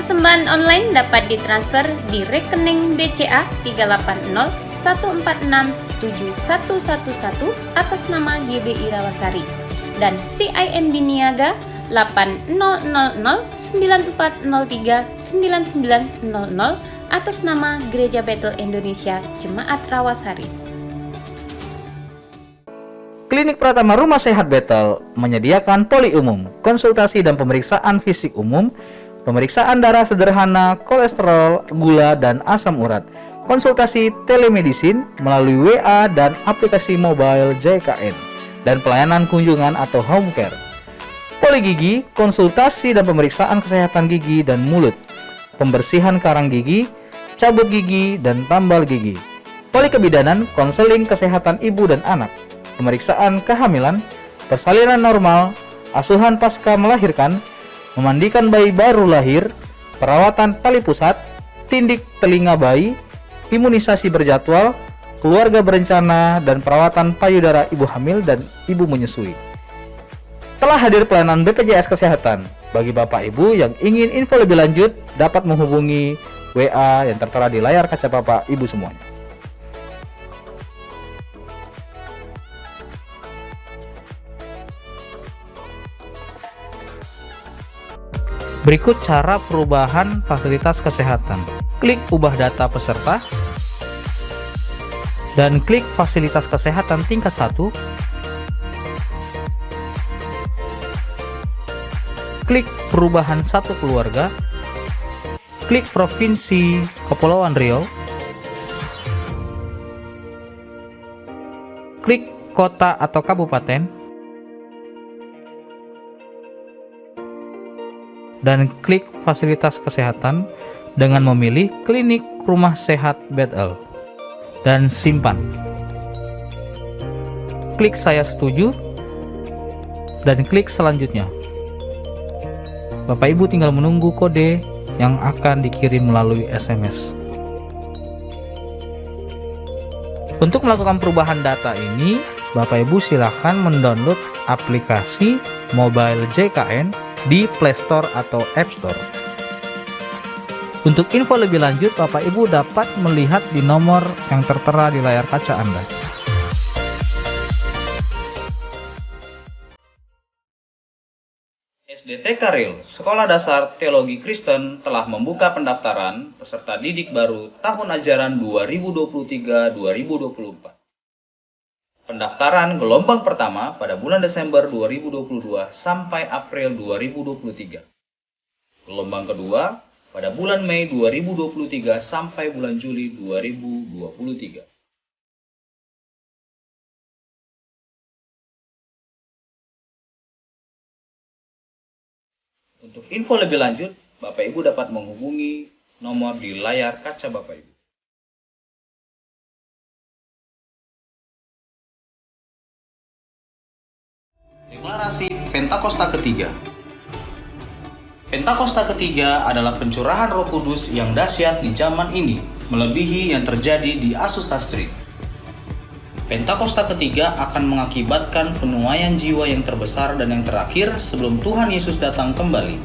Persembahan online dapat ditransfer di rekening BCA 38014467111 atas nama GBI Rawasari dan CIMB Niaga 800094039900 atas nama Gereja Bethel Indonesia Jemaat Rawasari. Klinik Pratama Rumah Sehat Bethel menyediakan poli umum, konsultasi dan pemeriksaan fisik umum, pemeriksaan darah sederhana, kolesterol, gula, dan asam urat, konsultasi telemedicine melalui WA dan aplikasi mobile JKN, dan pelayanan kunjungan atau home care. Poli gigi, konsultasi dan pemeriksaan kesehatan gigi dan mulut, pembersihan karang gigi, cabut gigi, dan tambal gigi. Poli kebidanan, konseling kesehatan ibu dan anak, pemeriksaan kehamilan, persalinan normal, asuhan pasca melahirkan, memandikan bayi baru lahir, perawatan tali pusat, tindik telinga bayi, imunisasi berjadwal, keluarga berencana, dan perawatan payudara ibu hamil dan ibu menyusui. Telah hadir pelayanan BPJS Kesehatan. Bagi Bapak Ibu yang ingin info lebih lanjut, dapat menghubungi WA yang tertera di layar kaca Bapak Ibu semuanya. Berikut cara perubahan fasilitas kesehatan. Klik ubah data peserta dan klik fasilitas kesehatan tingkat 1. Klik perubahan satu keluarga. Klik Provinsi Kepulauan Riau. Klik kota atau kabupaten. Dan klik fasilitas kesehatan dengan memilih klinik rumah sehat Bethel dan simpan. Klik saya setuju dan klik selanjutnya. Bapak Ibu tinggal menunggu kode yang akan dikirim melalui SMS. Untuk melakukan perubahan data ini, Bapak Ibu silakan mendownload aplikasi mobile JKN di Play Store atau App Store. Untuk info lebih lanjut, Bapak Ibu dapat melihat di nomor yang tertera di layar kaca Anda. SDT Karil, Sekolah Dasar Teologi Kristen telah membuka pendaftaran peserta didik baru tahun ajaran 2023-2024. Pendaftaran gelombang pertama pada bulan Desember 2022 sampai April 2023. Gelombang kedua pada bulan Mei 2023 sampai bulan Juli 2023. Untuk info lebih lanjut, Bapak Ibu dapat menghubungi nomor di layar kaca Bapak Ibu. Deklarasi Pentakosta ketiga. Pentakosta ketiga adalah pencurahan Roh Kudus yang dahsyat di zaman ini, melebihi yang terjadi di Azusa Street. Pentakosta ketiga akan mengakibatkan penuaian jiwa yang terbesar dan yang terakhir sebelum Tuhan Yesus datang kembali.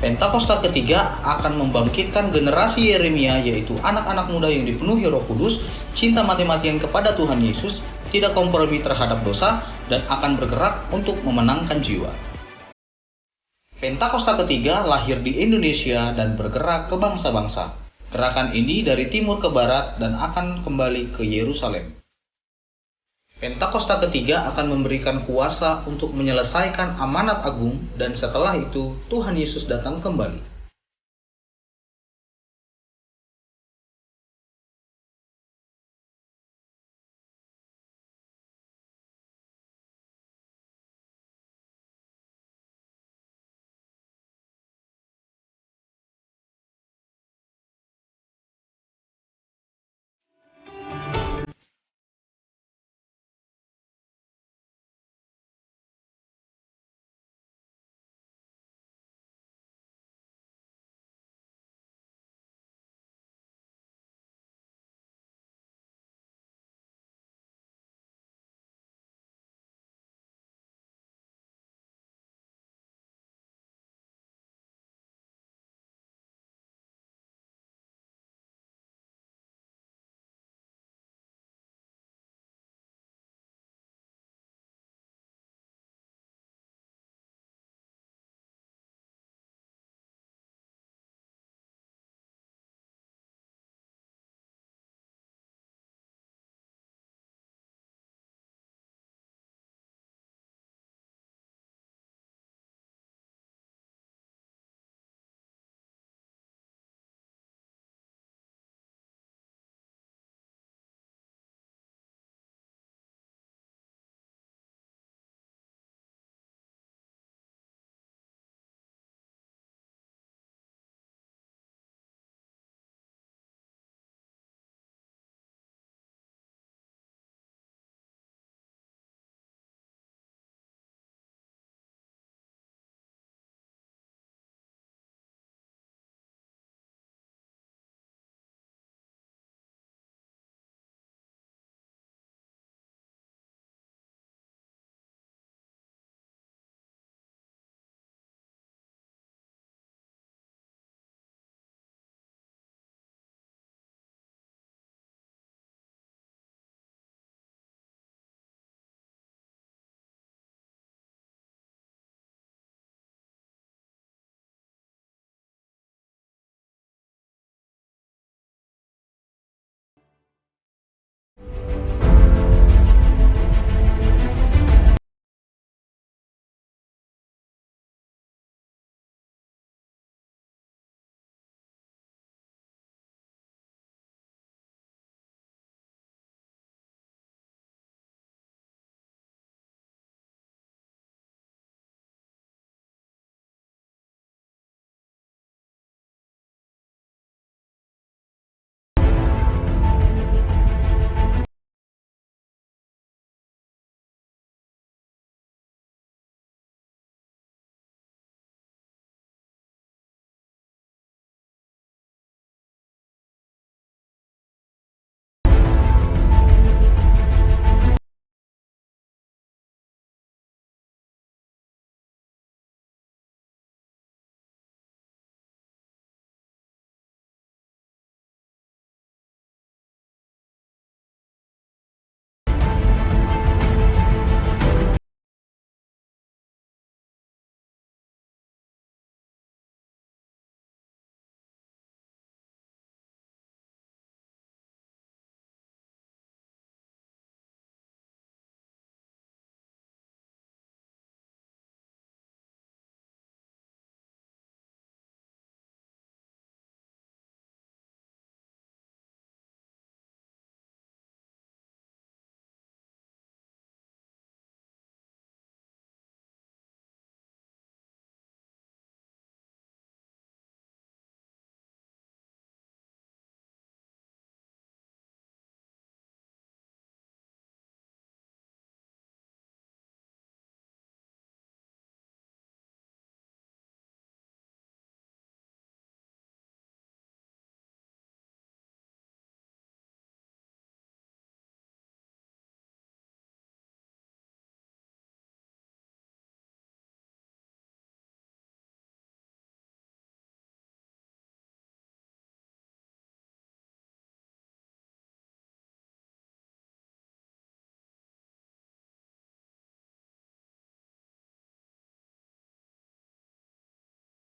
Pentakosta ketiga akan membangkitkan generasi Yeremia, yaitu anak-anak muda yang dipenuhi Roh Kudus, cinta mati-matian kepada Tuhan Yesus, tidak kompromi terhadap dosa, dan akan bergerak untuk memenangkan jiwa. Pentakosta ketiga lahir di Indonesia dan bergerak ke bangsa-bangsa. Gerakan ini dari timur ke barat dan akan kembali ke Yerusalem. Pentakosta ketiga akan memberikan kuasa untuk menyelesaikan amanat agung, dan setelah itu Tuhan Yesus datang kembali.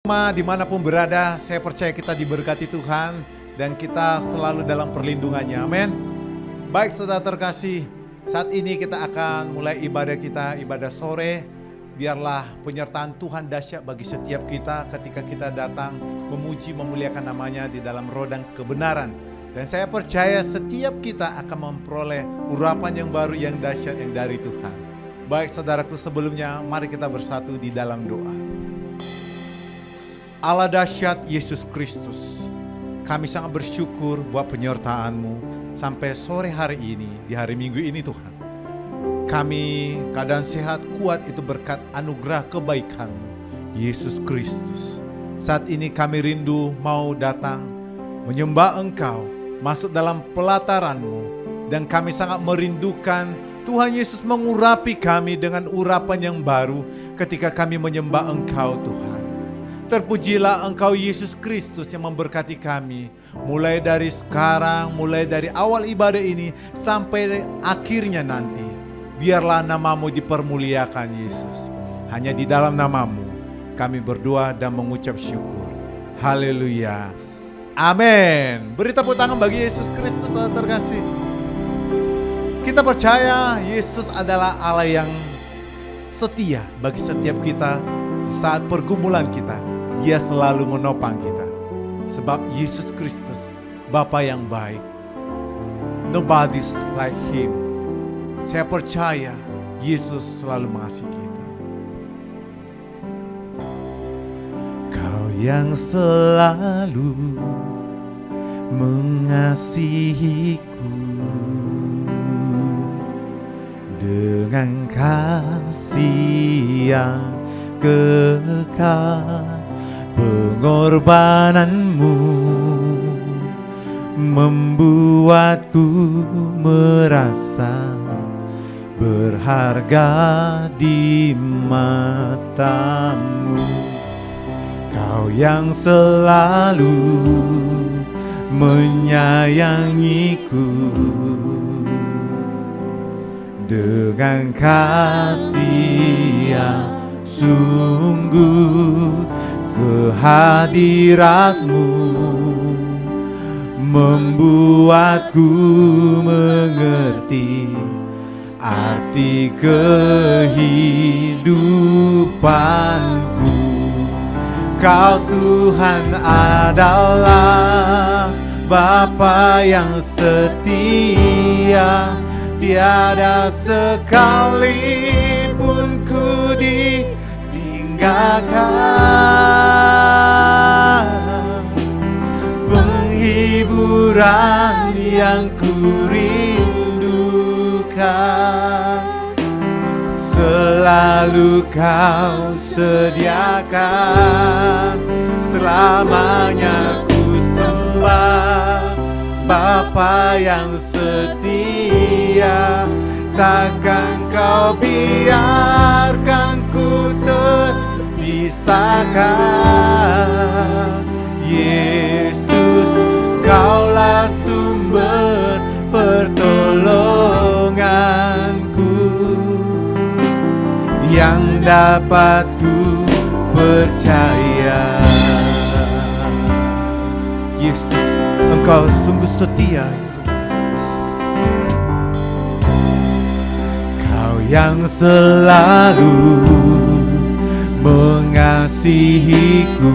Dimanapun berada, saya percaya kita diberkati Tuhan dan kita selalu dalam perlindungannya. Amin. Baik saudara terkasih, saat ini kita akan mulai ibadah kita, ibadah sore. Biarlah penyertaan Tuhan dahsyat bagi setiap kita ketika kita datang memuji, memuliakan namanya di dalam roh dan kebenaran. Dan saya percaya setiap kita akan memperoleh urapan yang baru, yang dahsyat, yang dari Tuhan. Baik saudaraku, sebelumnya mari kita bersatu di dalam doa. Allah dahsyat Yesus Kristus, kami sangat bersyukur buat penyertaan-Mu sampai sore hari ini, di hari Minggu ini Tuhan. Kami keadaan sehat, kuat itu berkat anugerah kebaikan-Mu, Yesus Kristus. Saat ini kami rindu mau datang menyembah Engkau, masuk dalam pelataran-Mu, dan kami sangat merindukan Tuhan Yesus mengurapi kami dengan urapan yang baru ketika kami menyembah Engkau Tuhan. Terpujilah Engkau Yesus Kristus yang memberkati kami mulai dari sekarang, mulai dari awal ibadah ini sampai akhirnya nanti. Biarlah nama-Mu dipermuliakan Yesus. Hanya di dalam nama-Mu kami berdoa dan mengucap syukur. Haleluya. Amin. Beri tepuk tangan bagi Yesus Kristus yang terkasih. Kita percaya Yesus adalah Allah yang setia bagi setiap kita di saat pergumulan kita. Dia selalu menopang kita. Sebab Yesus Kristus, Bapa yang baik. Nobody's like Him. Saya percaya Yesus selalu mengasihi kita. Kau yang selalu mengasihiku dengan kasih yang kekal. Pengorbananmu membuatku merasa berharga di mata-Mu. Kau yang selalu menyayangiku dengan kasih yang sungguh. Kehadirat-Mu membuatku mengerti arti kehidupanku. Kau Tuhan adalah Bapa yang setia, tiada sekalipun ku penghiburan yang kurindukan selalu Kau sediakan. Selamanya ku sembah Bapa yang setia, takkan Kau biarkan ku terpisahkan. Yesus, Kaulah sumber pertolonganku yang dapat ku percaya. Yesus, Engkau sungguh setia. Kau yang selalu mengasihiku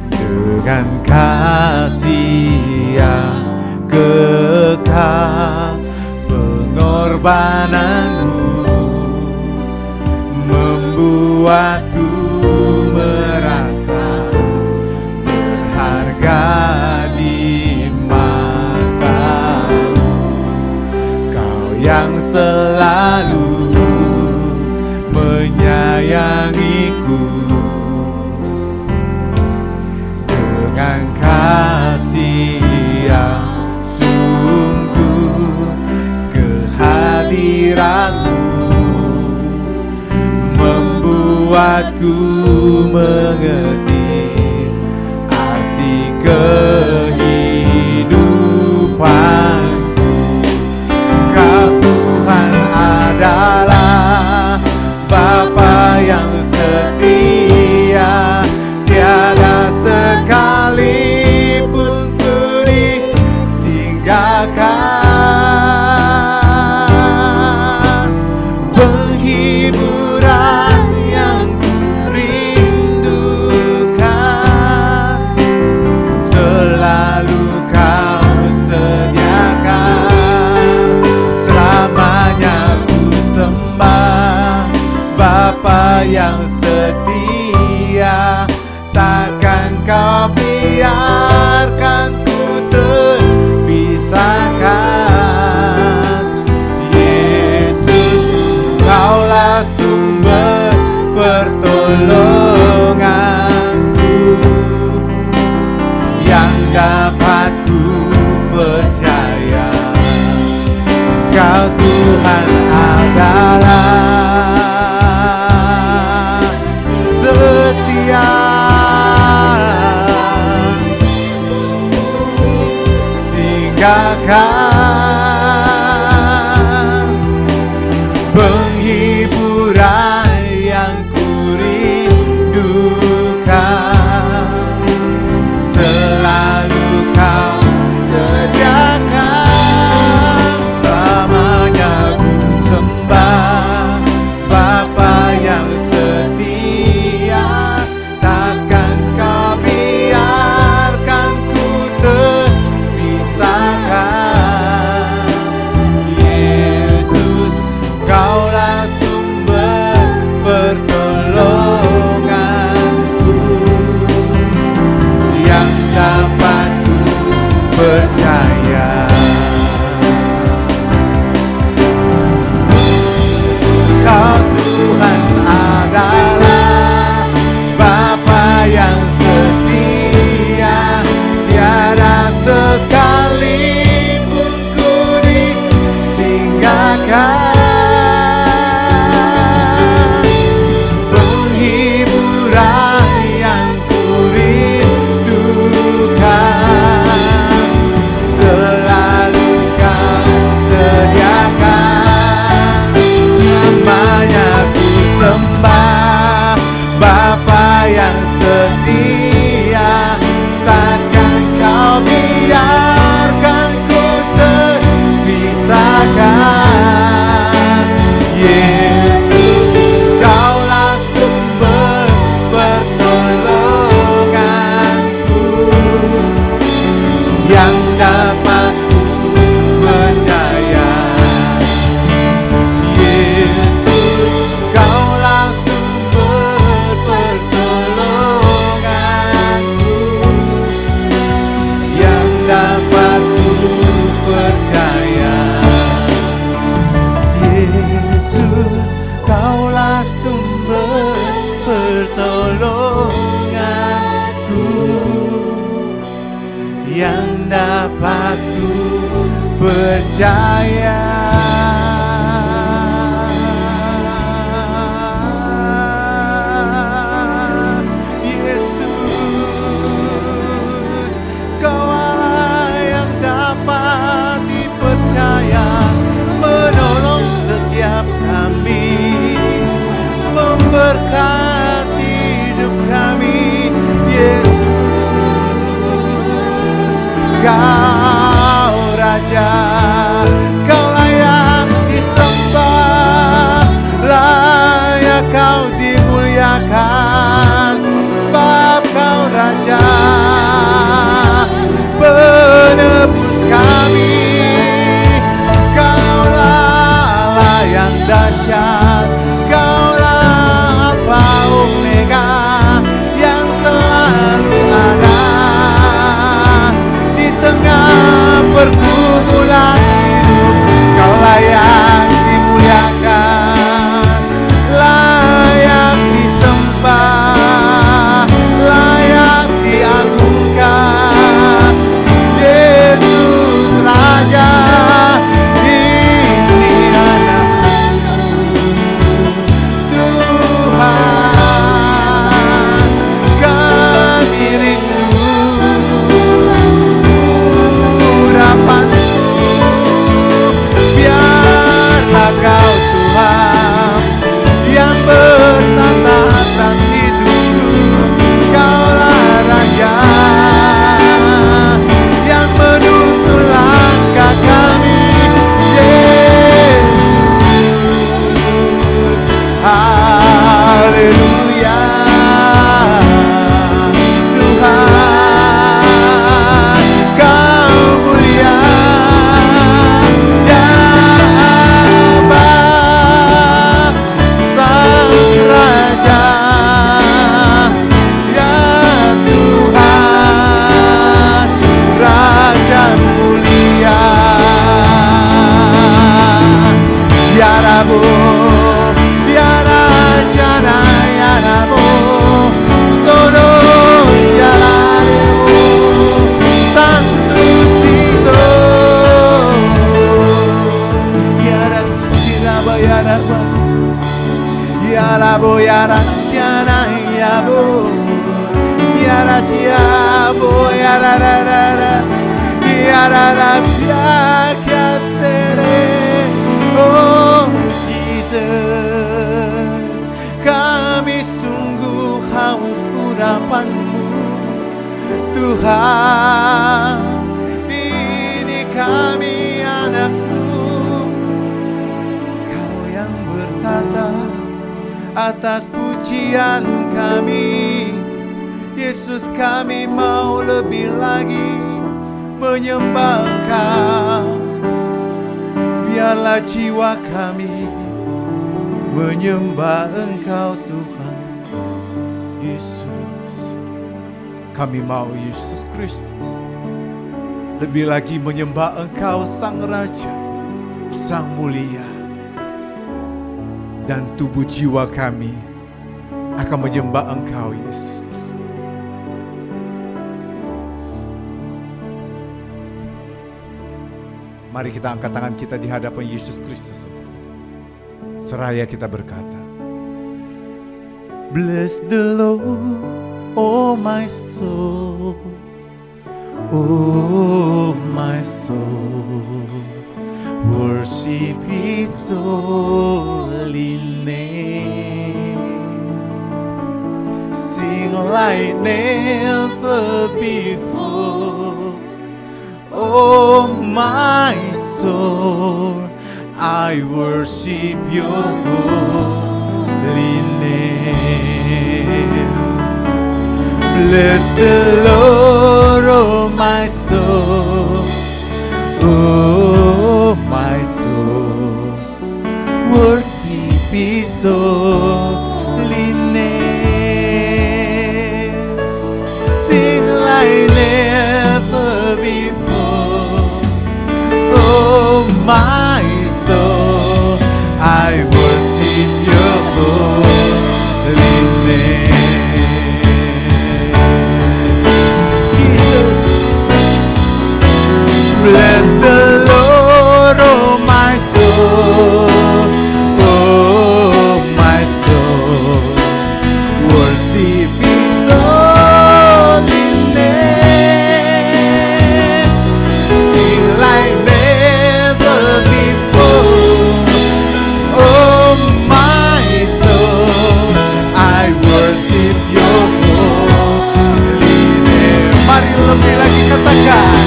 dengan kasih yang kekal. Pengorbananmu membuatku merasa berharga di mata-Mu. Kau yang selalu menyayangiku dengan kasih yang sungguh. Kehadirat-Mu membuatku mengerti arti kehidupanku. Kau Tuhan adalah Bapa yang setia, Bapa yang setia, takkan kau biarkan ku terpisahkan. Yesus, kaulah sumber pertolonganku, yang dapat ku percaya. Kau Tuhan adalah setia, tinggalkan penghiburan yang kurindukan. Selalu kau sediakan, selamanya ku sembah. Bapa yang setia, takkan kau biarkan ku terpisahkan. Yesus, kaulah sumber pertolonganku, yang dapat ku percaya. Kau Tuhan adalah Bapa yang setia, tiada sekalipun ku ditinggalkan. Penghiburan yang kurindukan, selalu kau sediakan. Namanya ku sembah. Bapa yang setia, takkan kau biarkan ku terpisahkan. Yesus, kaulah sumber pertolonganku, yang dapat ku percaya. Yesus, kaulah sumber pertolonganku, yang dapat ku percaya. Yesus, kaulah sumber pertolonganku, yang dapat ku percaya. Yesus, Kaulah yang dapat dipercaya, menolong setiap kami, memberkati hidup kami. Yesus, Kau Raja, Kaulah yang disembah, layak Kau dimuliakan, sebab Kau Raja, penebus kami. Kaulah Allah yang dahsyat, Kaulah Alfa Omega, yang selalu ada di tengah Yarabo yarashana yabo yarashiabo yararara yarara piakastere. Oh Jesus, kami sungguh haus urapan-Mu Tuhan. Ini kami anak-Mu, Kau yang bertata atas pujian kami. Yesus, kami mau lebih lagi menyembah Engkau. Biarlah jiwa kami menyembah Engkau Tuhan Yesus. Kami mau Yesus Kristus lebih lagi menyembah Engkau Sang Raja, Sang Mulia. Dan tubuh jiwa kami akan menyembah Engkau Yesus Kristus. Mari kita angkat tangan kita di hadapan Yesus Kristus. Seraya kita berkata, Bless the Lord, oh my soul, oh my soul, worship His holy name. Sing like never before, oh my soul, I worship Your holy name. Bless the Lord, oh my soul, oh my soul, worship His holy name. Sing like never before, oh my soul, I worship Your holy name. Jesus, bless the Lord, oh my soul, oh my soul, worship His holy name. Sing like never before, oh my soul, I worship Your holy name. Mari lebih lagi katakan,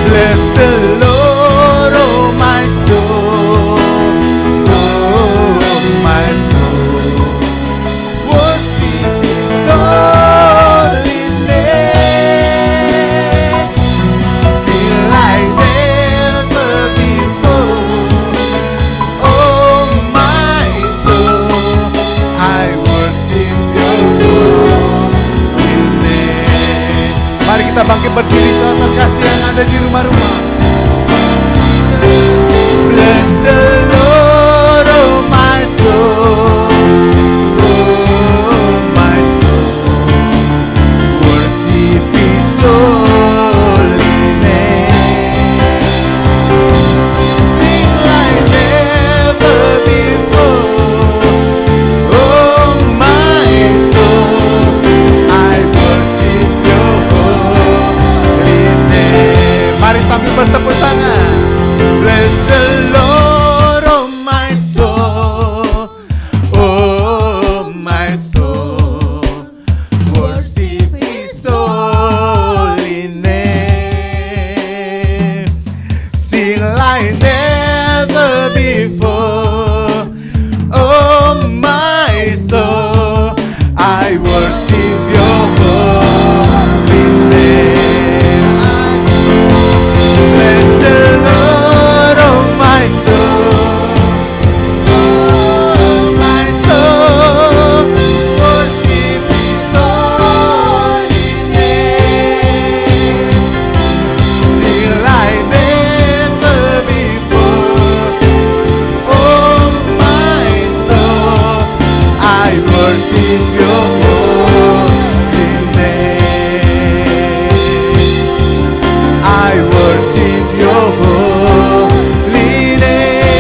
bless the Lord, oh my soul, oh my soul, worship His holy name. Sing like never before, oh my soul, I worship Your holy name. Mari kita bangkit berdiri saudara terkasih yang ada di rumah-rumah. Bless the Lord, oh my soul, oh my soul, worship His holy name. Sing like never before, oh my soul, I worship Your holy name. Mari sambil bertepuk tangan. Bless the Lord, oh my soul, oh my soul, worship His holy name. Sing like never before, oh my soul, I worship Your holy name. Bless the Lord, oh my soul, oh my soul, worship His holy name. Sing like never before, oh my soul, I worship Your holy name. I worship Your holy name.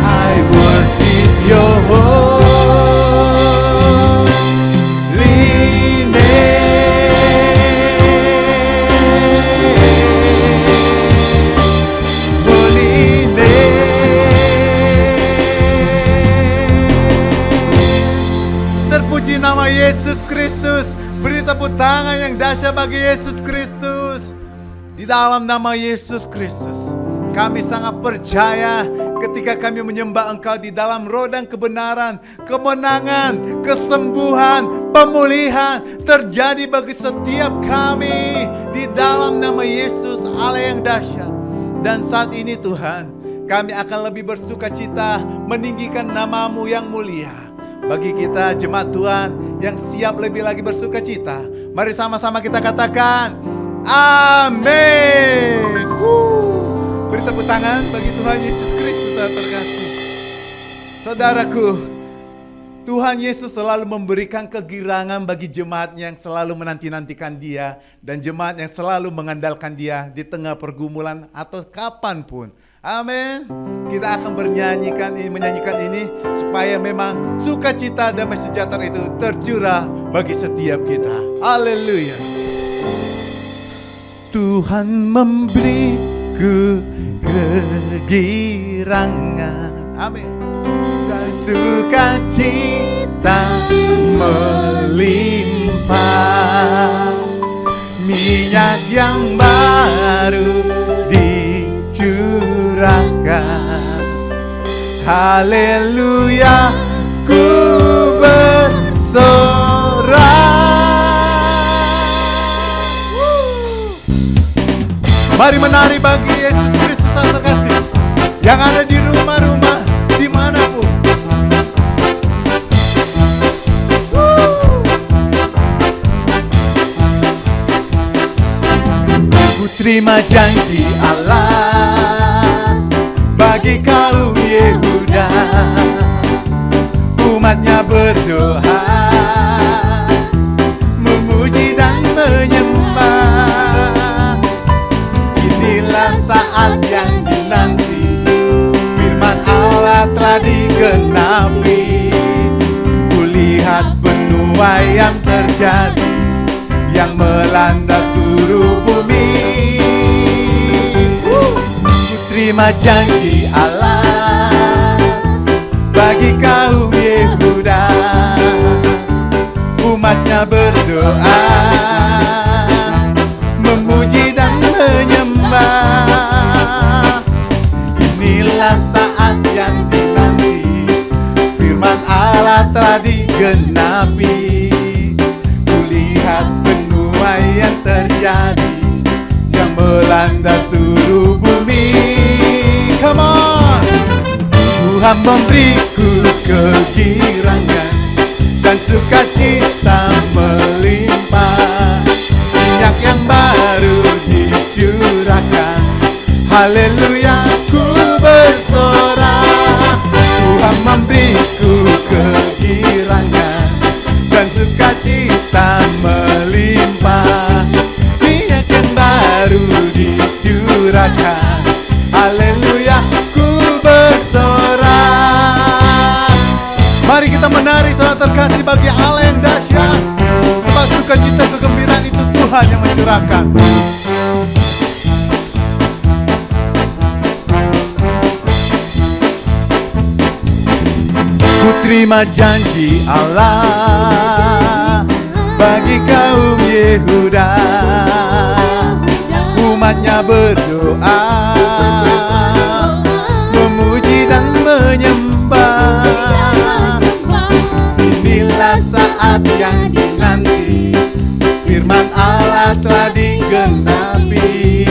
I worship nama Yesus Kristus. Beri tepuk tangan yang dahsyat bagi Yesus Kristus. Di dalam nama Yesus Kristus, kami sangat percaya ketika kami menyembah Engkau di dalam roh dan kebenaran, kemenangan, kesembuhan, pemulihan terjadi bagi setiap kami di dalam nama Yesus Allah yang dahsyat. Dan saat ini Tuhan, kami akan lebih bersukacita meninggikan nama-Mu yang mulia. Bagi kita jemaat Tuhan yang siap lebih lagi bersukacita, mari sama-sama kita katakan amin. Beri tepuk tangan bagi Tuhan Yesus Kristus yang terkasih. Saudaraku, Tuhan Yesus selalu memberikan kegirangan bagi jemaatnya yang selalu menanti-nantikan Dia, dan jemaat yang selalu mengandalkan Dia di tengah pergumulan atau kapanpun. Amin. Kita akan menyanyikan ini supaya memang sukacita damai sejahtera itu tercurah bagi setiap kita. Haleluya. Tuhan memberiku kegirangan, amin, dan sukacita melimpah, minyak yang baru dicurahkan. Haleluya, ku bersorak. Mari menari bagi Yesus Kristus yang terkasih, yang ada di rumah-rumah dimanapun. Ku terima janji Allah bagi kaum Yehuda, umatnya berdoa, memuji dan menyembah. Inilah saat yang dinanti, firman Allah telah digenapi. Kulihat penuaian terjadi yang melanda seluruh bumi. Ku terima janji Allah bagi kaum Yehuda, umatnya berdoa, memuji dan menyembah. Inilah saat yang dinanti, firman Allah telah digenapi. Kulihat penuaian terjadi yang melanda seluruh bumi. Come on. Tuhan memberiku kegirangan dan sukacita melimpah, minyak yang baru dicurahkan. Haleluya, ku bersorak. Tuhan memberiku kegirangan dan sukacita melimpah, minyak yang baru dicurahkan. Haleluya, ku bersorak. Mari kita menari saat terkasih bagi Allah yang dahsyat, sebab sukacita kegembiraan itu Tuhan yang mencurahkan. Ku terima janji Allah bagi kaum Yehuda, umatnya berdoa, memuji dan menyembah. Inilah saat yang dinanti, firman Allah telah digenapi.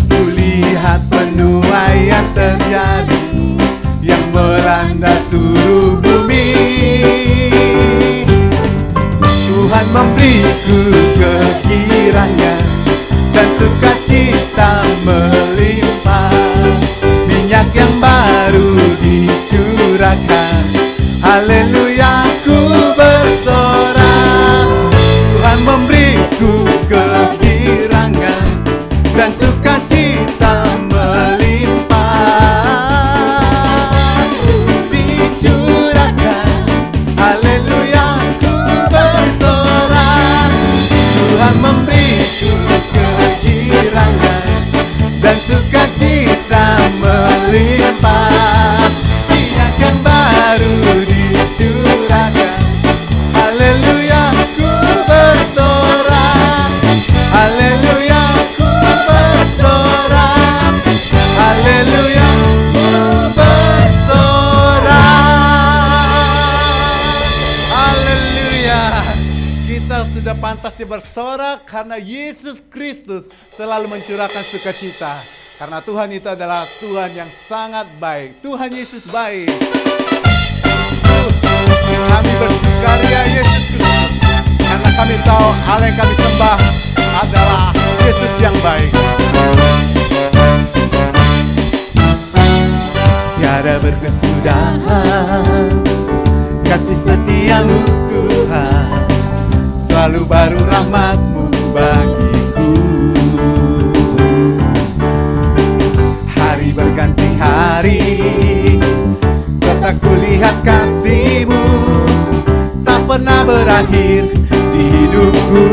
Kulihat penuaian terjadi yang melanda seluruh bumi. Tuhan memberiku kegirangan dan sukacita melimpah, minyak yang baru dicurahkan. Haleluya, ku bersorak. Tuhan memberiku kegirangan dan sukacita melimpah, dicurahkan. Haleluya, ku bersorak. Tuhan memberiku kegirangan dan sukacita melimpah, minyak yang baru dicurahkan. pantasnya bersorak karena Yesus Kristus selalu mencurahkan sukacita. Karena Tuhan itu adalah Tuhan yang sangat baik. Tuhan Yesus baik. Kami bersukaria Yesus Kristus karena kami tahu Allah yang kami sembah adalah Yesus yang baik. Tiada berkesudahan kasih setiamu Tuhan, selalu baru rahmat-Mu bagiku. Hari berganti hari, tetap kulihat kasih-Mu, tak pernah berakhir di hidupku.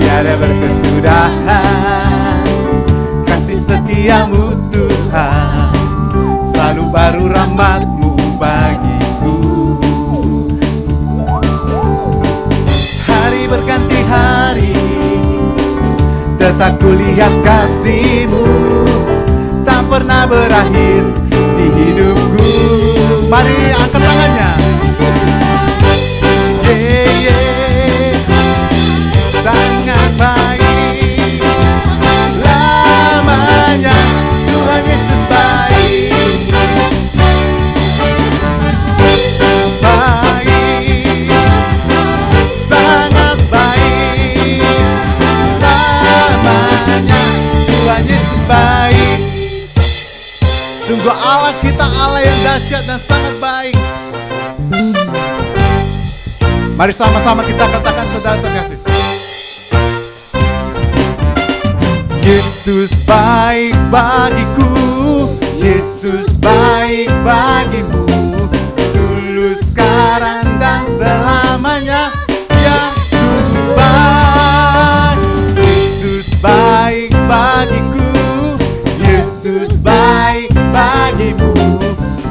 Tiada berkesudahan kasih setiamu Tuhan, selalu baru rahmat-Mu bagiku. Hari berganti hari, tetap kulihat kasih-Mu, tak pernah berakhir di hidupku. Mari angkat tangannya. Sangat baik lamanya Tuhan Yesus baik. Baik, sangat baik lamanya Tuhan Yesus baik. Sungguh Allah kita Allah yang dahsyat dan sangat baik. Mari sama-sama kita katakan saudara terkasih. Yesus baik bagiku, Yesus baik bagimu, dulu sekarang dan selamanya. Yesus baik, Yesus baik bagiku, Yesus baik bagimu,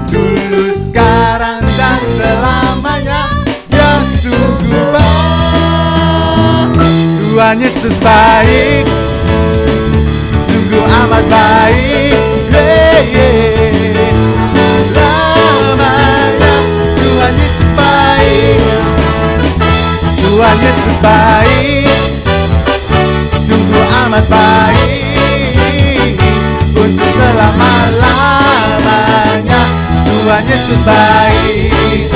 dulu sekarang dan selamanya. Yesus baik, Tuhan Yesus baik, sungguh amat baik, lamanya Tuhan Yesus baik, Tuhan Yesus baik, sungguh amat baik, untuk selama-lamanya. Tuhan Yesus baik,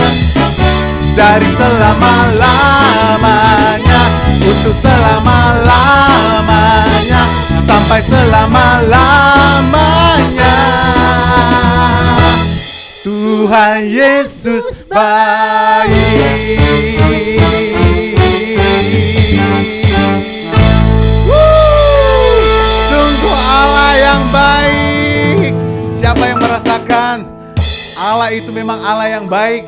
dari selama-lamanya, untuk selama-lamanya, sampai selama-lamanya. Tuhan Yesus baik. Sungguh Allah yang baik. Siapa yang merasakan Allah itu memang Allah yang baik?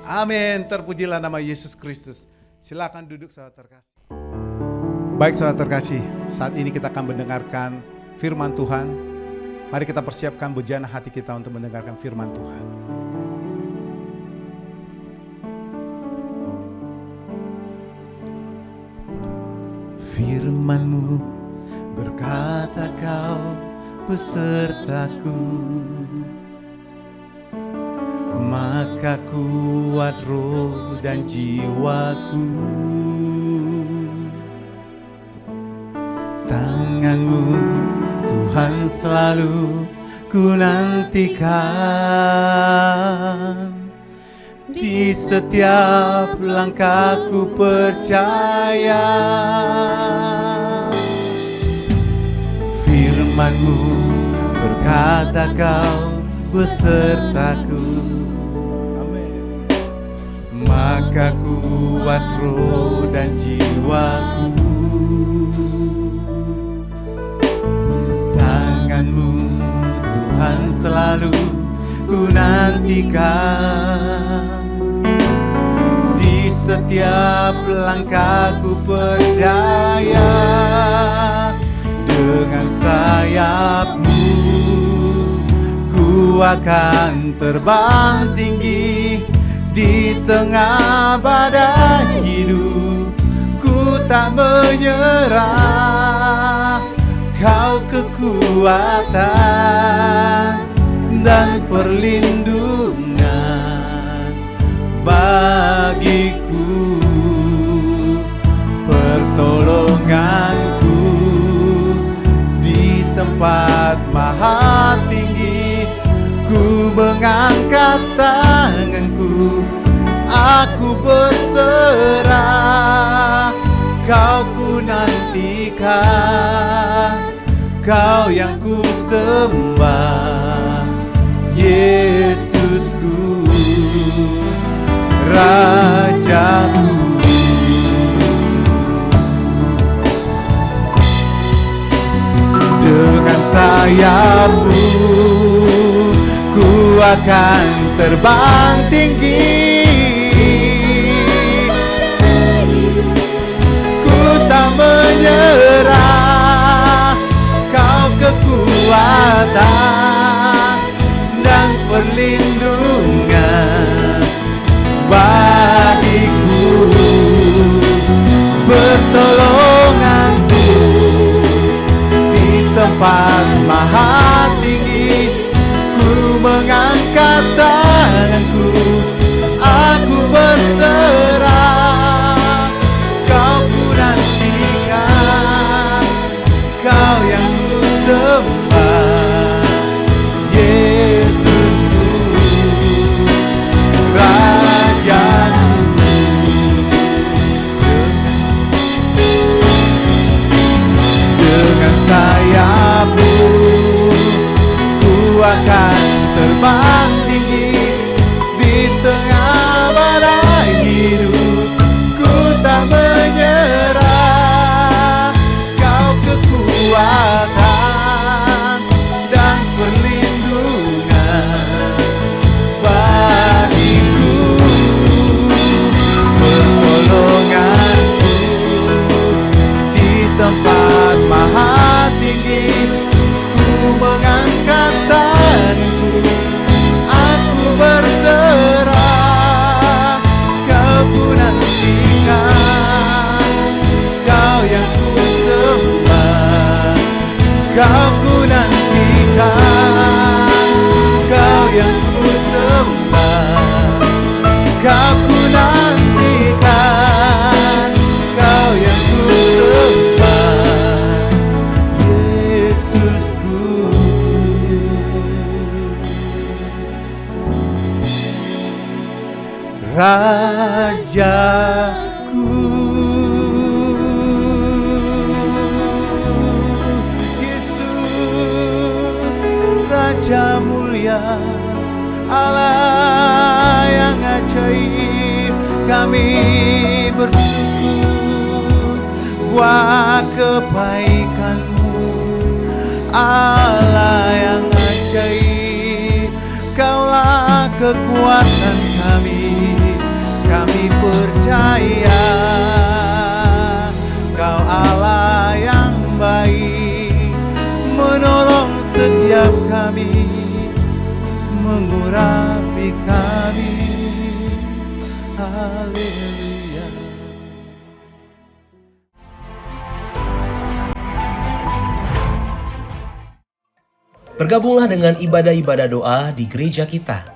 Amin. Terpujilah nama Yesus Kristus. Silakan duduk saudara terkasih. Baik saudara terkasih, saat ini kita akan mendengarkan firman Tuhan. Mari kita persiapkan bujana hati kita untuk mendengarkan firman Tuhan. Firman-Mu berkata Kau besertaku, maka kuat roh dan jiwaku. Tangan-Mu Tuhan selalu ku nantikan, di setiap langkahku percaya. Firman-Mu berkata Kau besertaku, maka kuat roh dan jiwaku. Tangan-Mu Tuhan selalu ku nantikan, di setiap langkahku percaya. Dengan sayap-Mu ku akan terbang tinggi, di tengah badai hidup ku tak menyerah. Kau kekuatan dan perlindungan bagiku. mengangkat tanganku, aku berserah. Kau ku nantikan, Kau yang ku sembah, Yesusku, Rajaku. Dengan sayapmu ku akan terbang tinggi, ku tak menyerah. Kau kekuatan dan perlindungan bagiku, pertolonganku di tempat maha tinggi. Ku mengangkat tanganku, aku berserah. Kau ku nantikan, Kau yang ku sembah, Yesusku, Rajaku. Dengan sayapmu ku akan terbang tinggi di tengah badai hidup. Ku tak menyerah. Kau kekuatan dan perlindungan bagiku, pertolonganku di tempat maha tinggi. Ku mengangkat tanganku, aku berserah. Kau ku nantikan, Kau yang ku sembah. Kau ku nantikan, Kau yang ku sembah. Kau ku nantikan, Kau yang ku sembah, Yesusku. Rajaku, Yesus, Raja mulia, Allah yang ajaib. Kami bersyukur buat kebaikan-Mu, Allah yang ajaib. Kaulah kekuatan kami, kami percaya Kau Allah yang baik, menolong setiap kami, mengurapi kami. Haleluya. Bergabunglah dengan ibadah-ibadah doa di gereja kita.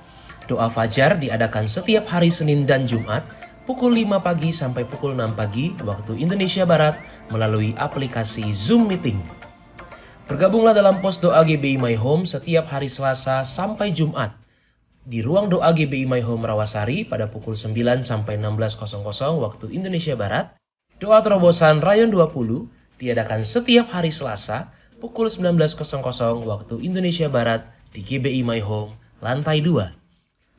Doa fajar diadakan setiap hari Senin dan Jumat pukul 5 pagi sampai pukul 6 pagi waktu Indonesia Barat melalui aplikasi Zoom Meeting. Bergabunglah dalam pos doa GBI My Home setiap hari Selasa sampai Jumat di ruang doa GBI My Home Rawasari pada pukul 9 sampai 16.00 waktu Indonesia Barat. Doa terobosan Rayon 20 diadakan setiap hari Selasa pukul 19.00 waktu Indonesia Barat di GBI My Home lantai 2.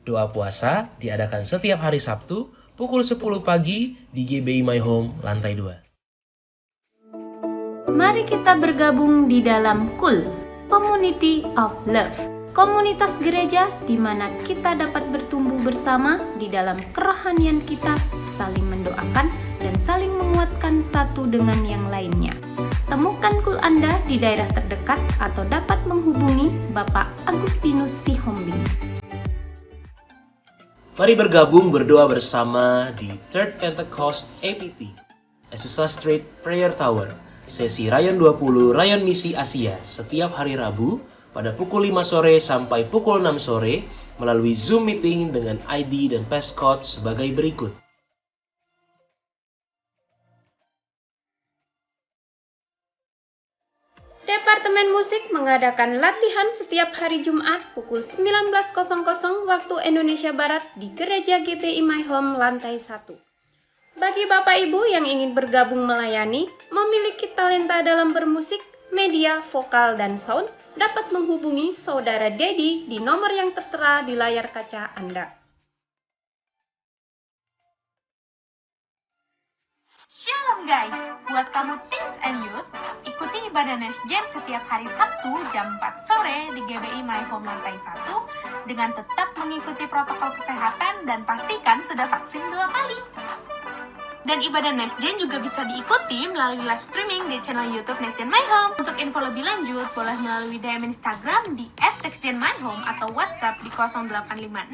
Doa puasa diadakan setiap hari Sabtu pukul 10 pagi di GBI My Home lantai 2. Mari kita bergabung di dalam KUL, Community of Love. Komunitas gereja di mana kita dapat bertumbuh bersama di dalam kerohanian kita, saling mendoakan dan saling menguatkan satu dengan yang lainnya. Temukan KUL Anda di daerah terdekat atau dapat menghubungi Bapak Agustinus Sihombing. Mari bergabung berdoa bersama di Third Pentecost APT, Azusa Street Prayer Tower, sesi Rayon 20 Rayon Misi Asia setiap hari Rabu pada pukul 5 sore sampai pukul 6 sore melalui Zoom Meeting dengan ID dan passcode sebagai berikut. Departemen Musik mengadakan latihan setiap hari Jumat pukul 19.00 waktu Indonesia Barat di Gereja GBI My Home lantai 1. Bagi Bapak Ibu yang ingin bergabung melayani, memiliki talenta dalam bermusik, media, vokal, dan sound, dapat menghubungi Saudara Dedi di nomor yang tertera di layar kaca Anda. Shalom guys, buat kamu teens and youth, ikuti ibadah Nesjen setiap hari Sabtu jam 4 sore di GBI My Home lantai 1 dengan tetap mengikuti protokol kesehatan dan pastikan sudah vaksin 2 kali. Dan ibadah Nesjen juga bisa diikuti melalui live streaming di channel YouTube Nesjen My Home. Untuk info lebih lanjut, boleh melalui DM Instagram di @nesjenmyhome atau WhatsApp di 0856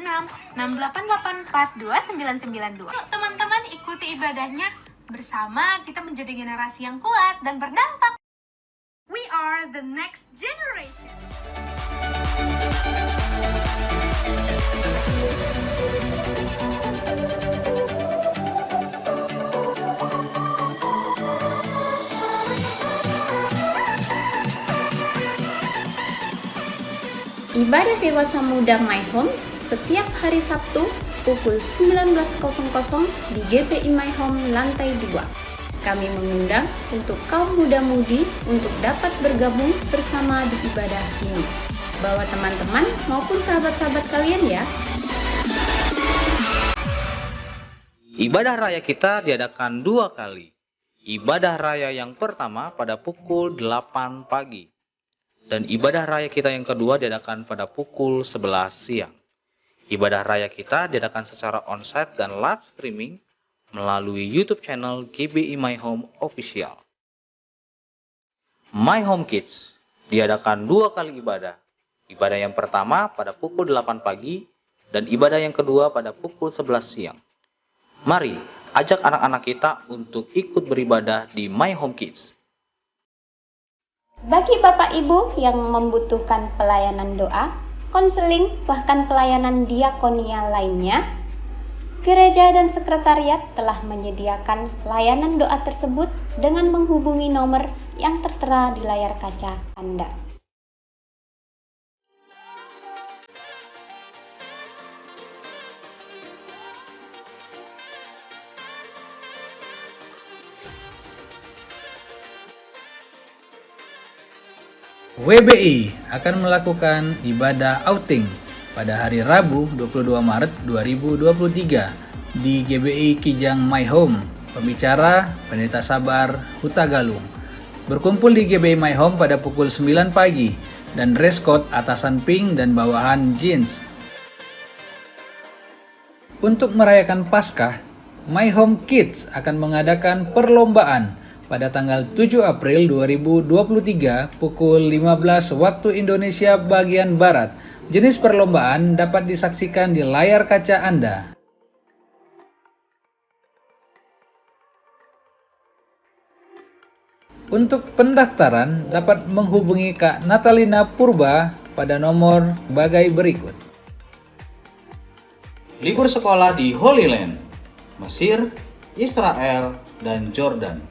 688 42992. Yuk teman-teman, ikuti ibadahnya. Bersama kita menjadi generasi yang kuat dan berdampak. We are the next generation. Ibadah Dewasa Muda My Home setiap hari Sabtu pukul 19.00 di GBI My Home lantai 2. Kami mengundang untuk kaum muda-mudi untuk dapat bergabung bersama di ibadah ini. Bawa teman-teman maupun sahabat-sahabat kalian ya. Ibadah raya kita diadakan 2 kali. Ibadah raya yang pertama pada pukul 8 pagi. Dan ibadah raya kita yang kedua diadakan pada pukul 11 siang. Ibadah raya kita diadakan secara onsite dan live streaming melalui YouTube channel GBI My Home Official. My Home Kids diadakan 2 kali ibadah. Ibadah yang pertama pada pukul 8 pagi dan ibadah yang kedua pada pukul 11 siang. Mari ajak anak-anak kita untuk ikut beribadah di My Home Kids. Bagi Bapak Ibu yang membutuhkan pelayanan doa, konseling, bahkan pelayanan diakonia lainnya, gereja dan sekretariat telah menyediakan layanan doa tersebut dengan menghubungi nomor yang tertera di layar kaca Anda. WBI akan melakukan ibadah outing pada hari Rabu 22 Maret 2023 di GBI Kijang My Home. Pembicara Pendeta Sabar Huta Galung. Berkumpul di GBI My Home pada pukul 9 pagi dan dress code atasan pink dan bawahan jeans. Untuk merayakan Paskah, My Home Kids akan mengadakan perlombaan pada tanggal 7 April 2023 pukul 15 waktu Indonesia bagian Barat. Jenis perlombaan dapat disaksikan di layar kaca Anda. Untuk pendaftaran dapat menghubungi Kak Natalina Purba pada nomor bagai berikut. Libur sekolah di Holy Land, Mesir, Israel, dan Jordan.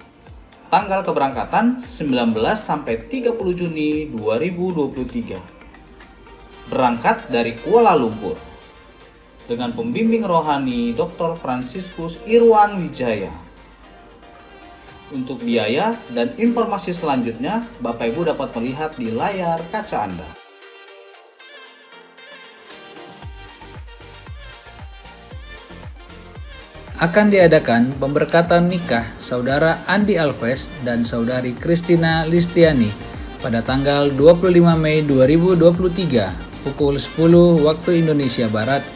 Tanggal keberangkatan 19 sampai 30 Juni 2023. Berangkat dari Kuala Lumpur. Dengan pembimbing rohani Dr. Franciscus Irwan Wijaya. Untuk biaya dan informasi selanjutnya, Bapak Ibu dapat melihat di layar kaca Anda. Akan diadakan pemberkatan nikah Saudara Andi Alves dan Saudari Christina Listiani pada tanggal 25 Mei 2023 pukul 10 waktu Indonesia Barat.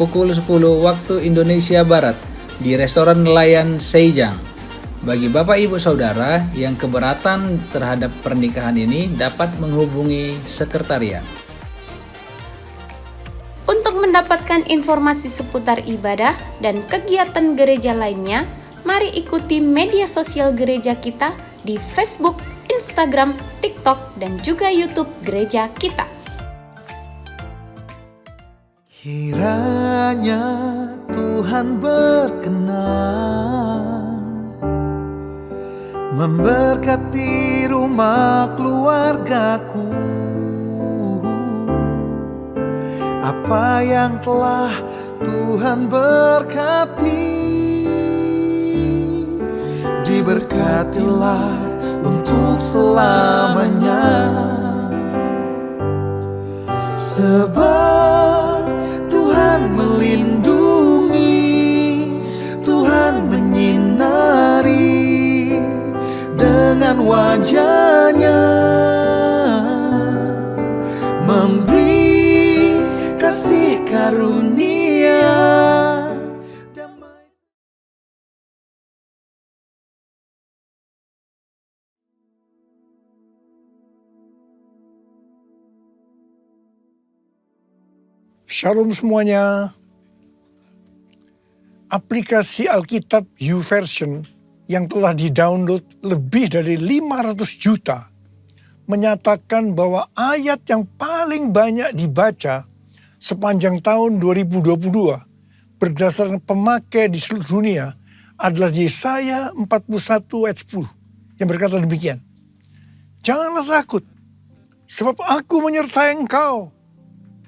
Pukul 10 waktu Indonesia Barat di restoran nelayan Sejang. Bagi Bapak Ibu Saudara yang keberatan terhadap pernikahan ini dapat menghubungi sekretariat. Untuk mendapatkan informasi seputar ibadah dan kegiatan gereja lainnya, mari ikuti media sosial gereja kita di Facebook, Instagram, TikTok, dan juga YouTube gereja kita. Kiranya Tuhan berkenan memberkati rumah rumah keluargaku. Apa yang telah Tuhan berkati, diberkatilah untuk selamanya. Sebab Tuhan melindungi, Tuhan menyinari dengan wajah-Nya, memberi kasih karunia. Shalom semuanya. Aplikasi Alkitab YouVersion yang telah di-download lebih dari 500 juta menyatakan bahwa ayat yang paling banyak dibaca sepanjang tahun 2022 berdasarkan pemakai di seluruh dunia adalah Yesaya 41 ayat 10 yang berkata demikian. Janganlah takut, sebab aku menyertai engkau.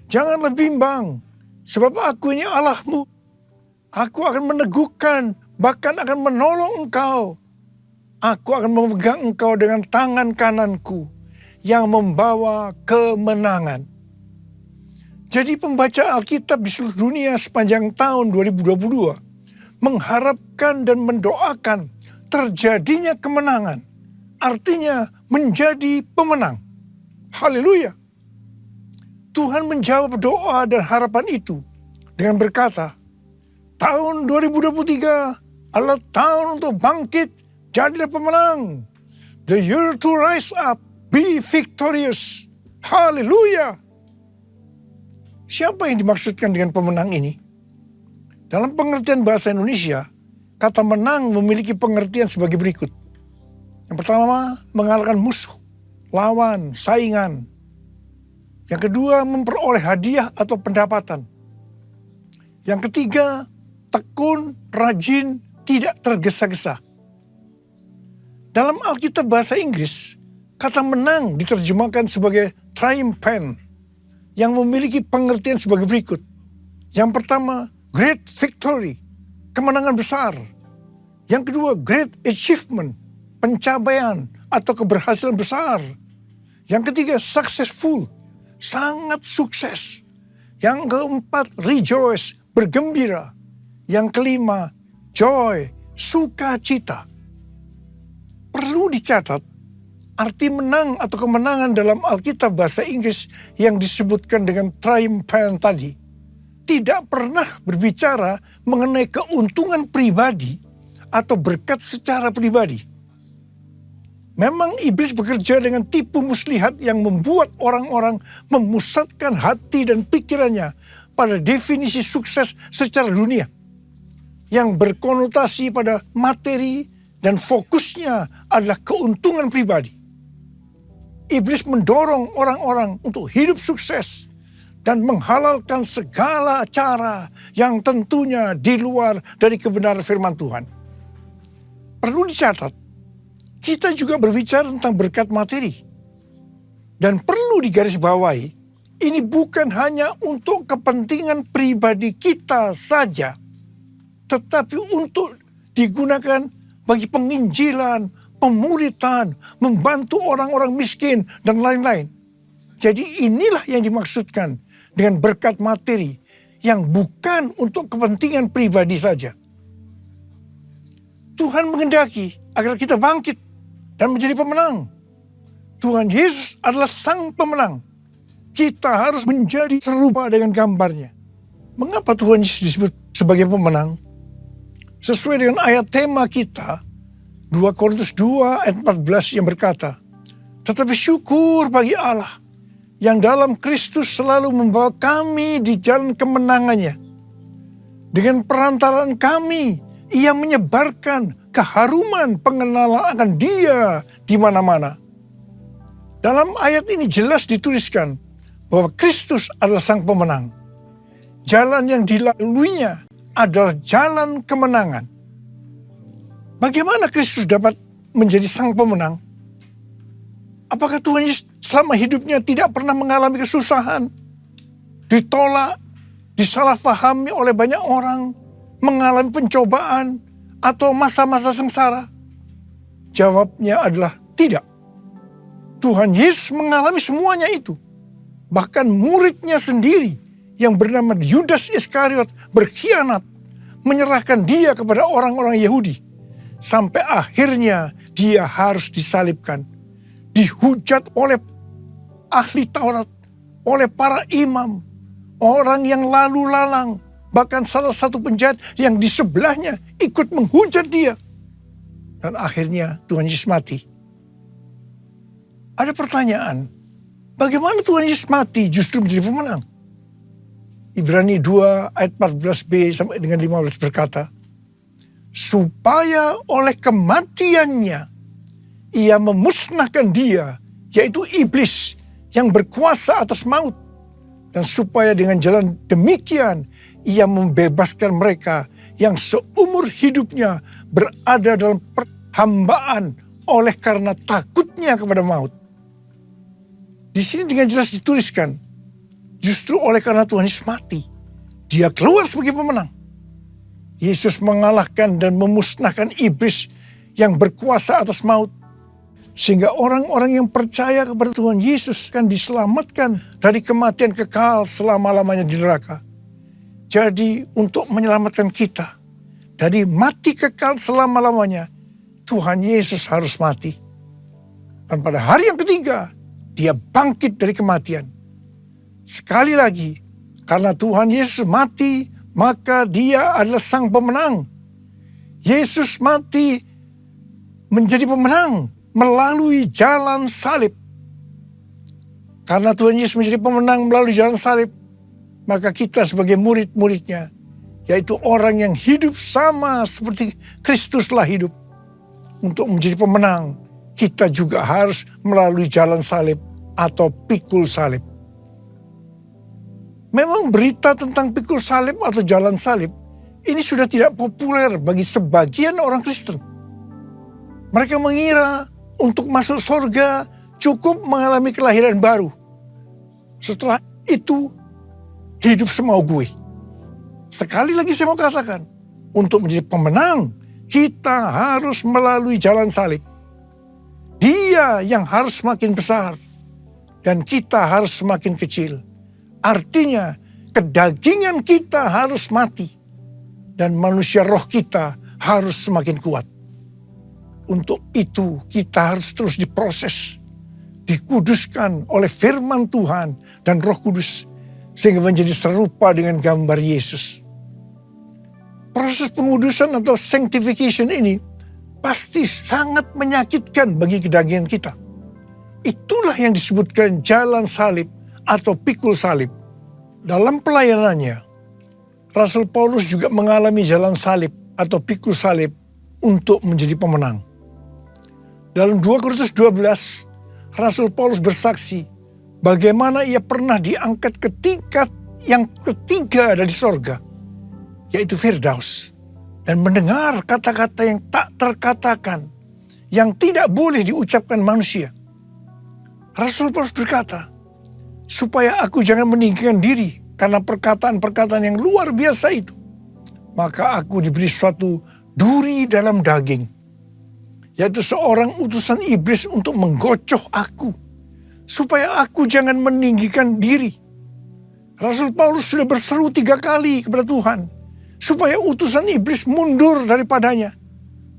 Janganlah bimbang, sebab aku ini Allahmu. Aku akan meneguhkan, bahkan akan menolong engkau. Aku akan memegang engkau dengan tangan kananku yang membawa kemenangan. Jadi pembaca Alkitab di seluruh dunia sepanjang tahun 2022 mengharapkan dan mendoakan terjadinya kemenangan. Artinya menjadi pemenang. Haleluya. Tuhan menjawab doa dan harapan itu dengan berkata, tahun 2023 adalah tahun untuk bangkit, jadilah pemenang. The year to rise up, be victorious. Haleluya. Siapa yang dimaksudkan dengan pemenang ini? Dalam pengertian bahasa Indonesia, kata menang memiliki pengertian sebagai berikut. Yang pertama, mengalahkan musuh, lawan, saingan. Yang kedua, memperoleh hadiah atau pendapatan. Yang ketiga, tekun, rajin, tidak tergesa-gesa. Dalam Alkitab bahasa Inggris, kata menang diterjemahkan sebagai triumphant, yang memiliki pengertian sebagai berikut. Yang pertama, great victory, kemenangan besar. Yang kedua, great achievement, pencapaian atau keberhasilan besar. Yang ketiga, successful, sangat sukses. Yang keempat, rejoice, bergembira. Yang kelima, joy, sukacita. Perlu dicatat, arti menang atau kemenangan dalam Alkitab bahasa Inggris yang disebutkan dengan triumphant tadi tidak pernah berbicara mengenai keuntungan pribadi atau berkat secara pribadi. Memang iblis bekerja dengan tipu muslihat yang membuat orang-orang memusatkan hati dan pikirannya pada definisi sukses secara dunia yang berkonotasi pada materi dan fokusnya adalah keuntungan pribadi. Iblis mendorong orang-orang untuk hidup sukses dan menghalalkan segala cara yang tentunya di luar dari kebenaran firman Tuhan. Perlu dicatat, kita juga berbicara tentang berkat materi. Dan perlu digarisbawahi, ini bukan hanya untuk kepentingan pribadi kita saja, tetapi untuk digunakan bagi penginjilan, pemuritan, membantu orang-orang miskin, dan lain-lain. Jadi inilah yang dimaksudkan dengan berkat materi yang bukan untuk kepentingan pribadi saja. Tuhan menghendaki agar kita bangkit dan menjadi pemenang. Tuhan Yesus adalah sang pemenang. Kita harus menjadi serupa dengan gambarnya. Mengapa Tuhan Yesus disebut sebagai pemenang? Sesuai dengan ayat tema kita, 2 Korintus 2 ayat 14 yang berkata, tetapi syukur bagi Allah yang dalam Kristus selalu membawa kami di jalan kemenangannya. Dengan perantaraan kami, Ia menyebarkan keharuman pengenalan akan Dia di mana-mana. Dalam ayat ini jelas dituliskan bahwa Kristus adalah sang pemenang. Jalan yang dilaluinya adalah jalan kemenangan. Bagaimana Kristus dapat menjadi sang pemenang? Apakah Tuhan Yesus selama hidupnya tidak pernah mengalami kesusahan? Ditolak, disalahfahami oleh banyak orang, mengalami pencobaan, atau masa-masa sengsara? Jawabnya adalah tidak. Tuhan Yesus mengalami semuanya itu. Bahkan muridnya sendiri yang bernama Yudas Iskariot berkhianat, menyerahkan dia kepada orang-orang Yahudi. Sampai akhirnya dia harus disalibkan. Dihujat oleh ahli Taurat, oleh para imam, orang yang lalu lalang, bahkan salah satu penjahat yang di sebelahnya ikut menghujat dia. Dan akhirnya Tuhan Yesus mati. Ada pertanyaan, bagaimana Tuhan Yesus mati justru menjadi pemenang? Ibrani 2 ayat 14b sampai dengan 15 berkata, supaya oleh kematiannya ia memusnahkan dia, yaitu iblis yang berkuasa atas maut. Dan supaya dengan jalan demikian ia membebaskan mereka yang seumur hidupnya berada dalam perhambaan oleh karena takutnya kepada maut. Di sini dengan jelas dituliskan, justru oleh karena Tuhan Yesus mati, dia keluar sebagai pemenang. Yesus mengalahkan dan memusnahkan iblis yang berkuasa atas maut. Sehingga orang-orang yang percaya kepada Tuhan Yesus akan diselamatkan dari kematian kekal selama-lamanya di neraka. Jadi untuk menyelamatkan kita dari mati kekal selama-lamanya, Tuhan Yesus harus mati. Dan pada hari yang ketiga, dia bangkit dari kematian. Sekali lagi, karena Tuhan Yesus mati, maka dia adalah sang pemenang. Yesus mati menjadi pemenang melalui jalan salib. Karena Tuhan Yesus menjadi pemenang melalui jalan salib, maka kita sebagai murid-muridnya, yaitu orang yang hidup sama seperti Kristus telah hidup, untuk menjadi pemenang, kita juga harus melalui jalan salib atau pikul salib. Memang berita tentang pikul salib atau jalan salib ini sudah tidak populer bagi sebagian orang Kristen. Mereka mengira untuk masuk surga cukup mengalami kelahiran baru. Setelah itu hidup semau gue. Sekali lagi saya mau katakan, untuk menjadi pemenang kita harus melalui jalan salib. Dia yang harus semakin besar dan kita harus semakin kecil. Artinya kedagingan kita harus mati dan manusia roh kita harus semakin kuat. Untuk itu kita harus terus diproses, dikuduskan oleh firman Tuhan dan Roh Kudus sehingga menjadi serupa dengan gambar Yesus. Proses pengudusan atau sanctification ini pasti sangat menyakitkan bagi kedagingan kita. Itulah yang disebutkan jalan salib atau pikul salib. Dalam pelayanannya, Rasul Paulus juga mengalami jalan salib atau pikul salib untuk menjadi pemenang. Dalam 2 Korintus 12, Rasul Paulus bersaksi bagaimana ia pernah diangkat ke tingkat yang ketiga dari sorga, yaitu Firdaus, dan mendengar kata-kata yang tak terkatakan, yang tidak boleh diucapkan manusia. Rasul Paulus berkata, supaya aku jangan meninggikan diri karena perkataan-perkataan yang luar biasa itu, maka aku diberi suatu duri dalam daging, yaitu seorang utusan iblis untuk menggocoh aku, supaya aku jangan meninggikan diri. Rasul Paulus sudah berseru 3 kali kepada Tuhan, supaya utusan iblis mundur daripadanya.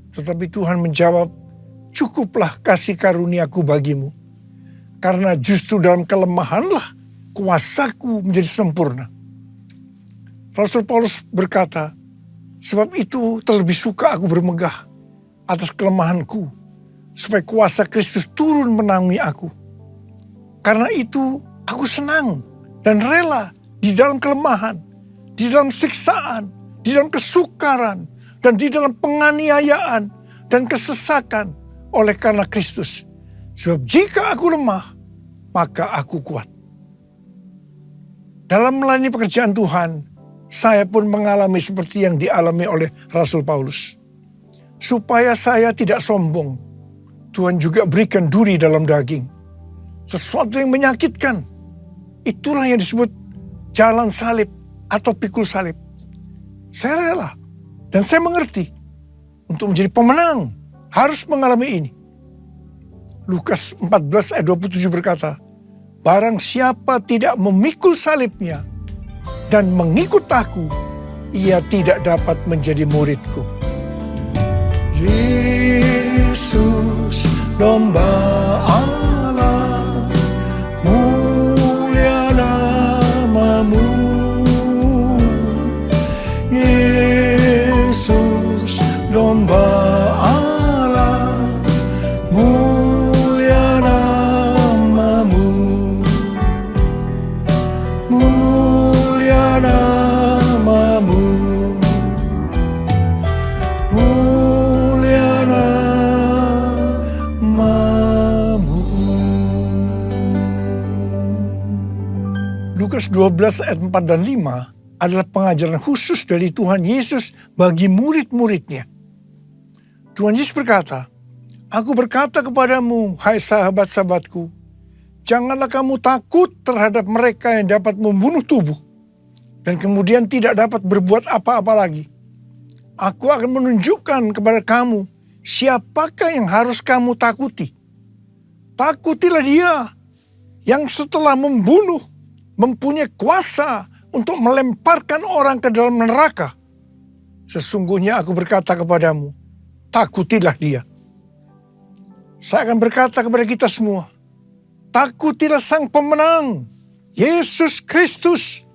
Tetapi Tuhan menjawab, cukuplah kasih karuniaku bagimu, karena justru dalam kelemahanlah kuasaku menjadi sempurna. Rasul Paulus berkata, sebab itu terlebih suka aku bermegah atas kelemahanku, supaya kuasa Kristus turun menangani aku. Karena itu aku senang dan rela di dalam kelemahan, di dalam siksaan, di dalam kesukaran, dan di dalam penganiayaan dan kesesakan oleh karena Kristus. Sebab jika aku lemah, maka aku kuat. Dalam melayani pekerjaan Tuhan, saya pun mengalami seperti yang dialami oleh Rasul Paulus. Supaya saya tidak sombong, Tuhan juga berikan duri dalam daging, sesuatu yang menyakitkan. Itulah yang disebut jalan salib atau pikul salib. Saya rela dan saya mengerti untuk menjadi pemenang harus mengalami ini. Lukas 14 ayat 27 berkata, barang siapa tidak memikul salibnya dan mengikut aku, ia tidak dapat menjadi muridku. Yesus, domba Allah, mulia namamu. Yesus, domba Allah, mulia namamu. Mulia namamu. Mulia namamu. Lukas 12 ayat 4 dan 5 adalah pengajaran khusus dari Tuhan Yesus bagi murid-muridnya. Tuhan Yesus berkata, aku berkata kepadamu, hai sahabat-sahabatku, janganlah kamu takut terhadap mereka yang dapat membunuh tubuh dan kemudian tidak dapat berbuat apa-apa lagi. Aku akan menunjukkan kepada kamu siapakah yang harus kamu takuti. Takutilah dia yang setelah membunuh mempunyai kuasa untuk melemparkan orang ke dalam neraka. Sesungguhnya aku berkata kepadamu, takutilah dia. Saya akan berkata kepada kita semua, takutilah sang pemenang, Yesus Kristus.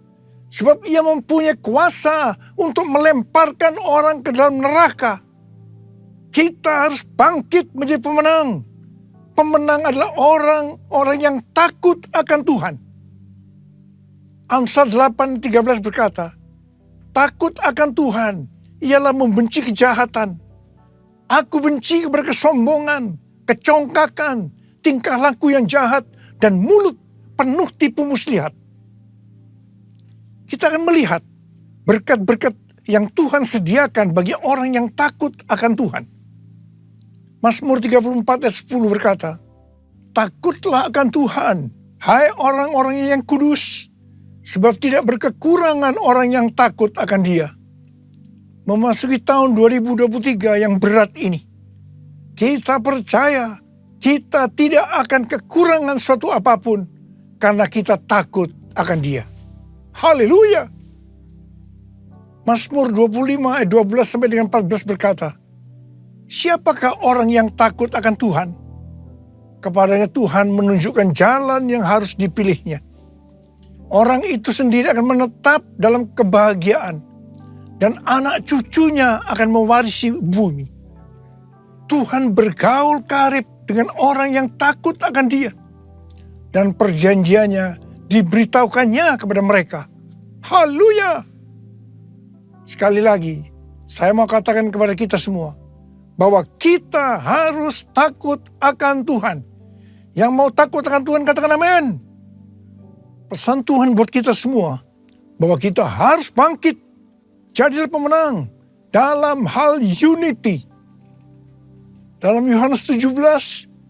Sebab ia mempunyai kuasa untuk melemparkan orang ke dalam neraka. Kita harus bangkit menjadi pemenang. Pemenang adalah orang-orang yang takut akan Tuhan. Amsal 8:13 berkata, takut akan Tuhan ialah membenci kejahatan. Aku benci kepada kesombongan, kecongkakan, tingkah laku yang jahat, dan mulut penuh tipu muslihat. Kita akan melihat berkat-berkat yang Tuhan sediakan bagi orang yang takut akan Tuhan. Mazmur 34 ayat 10 berkata, takutlah akan Tuhan, hai orang-orang yang kudus, sebab tidak berkekurangan orang yang takut akan Dia. Memasuki tahun 2023 yang berat ini, kita percaya kita tidak akan kekurangan suatu apapun karena kita takut akan Dia. Haleluya. Mazmur 25 ayat 12 sampai dengan 14 berkata, siapakah orang yang takut akan Tuhan? Kepadanya Tuhan menunjukkan jalan yang harus dipilihnya. Orang itu sendiri akan menetap dalam kebahagiaan dan anak cucunya akan mewarisi bumi. Tuhan bergaul karib dengan orang yang takut akan Dia dan perjanjiannya diberitahukannya kepada mereka. Haleluya. Sekali lagi, saya mau katakan kepada kita semua, bahwa kita harus takut akan Tuhan. Yang mau takut akan Tuhan katakan amin. Pesan Tuhan buat kita semua, bahwa kita harus bangkit, jadilah pemenang dalam hal unity. Dalam Yohanes 17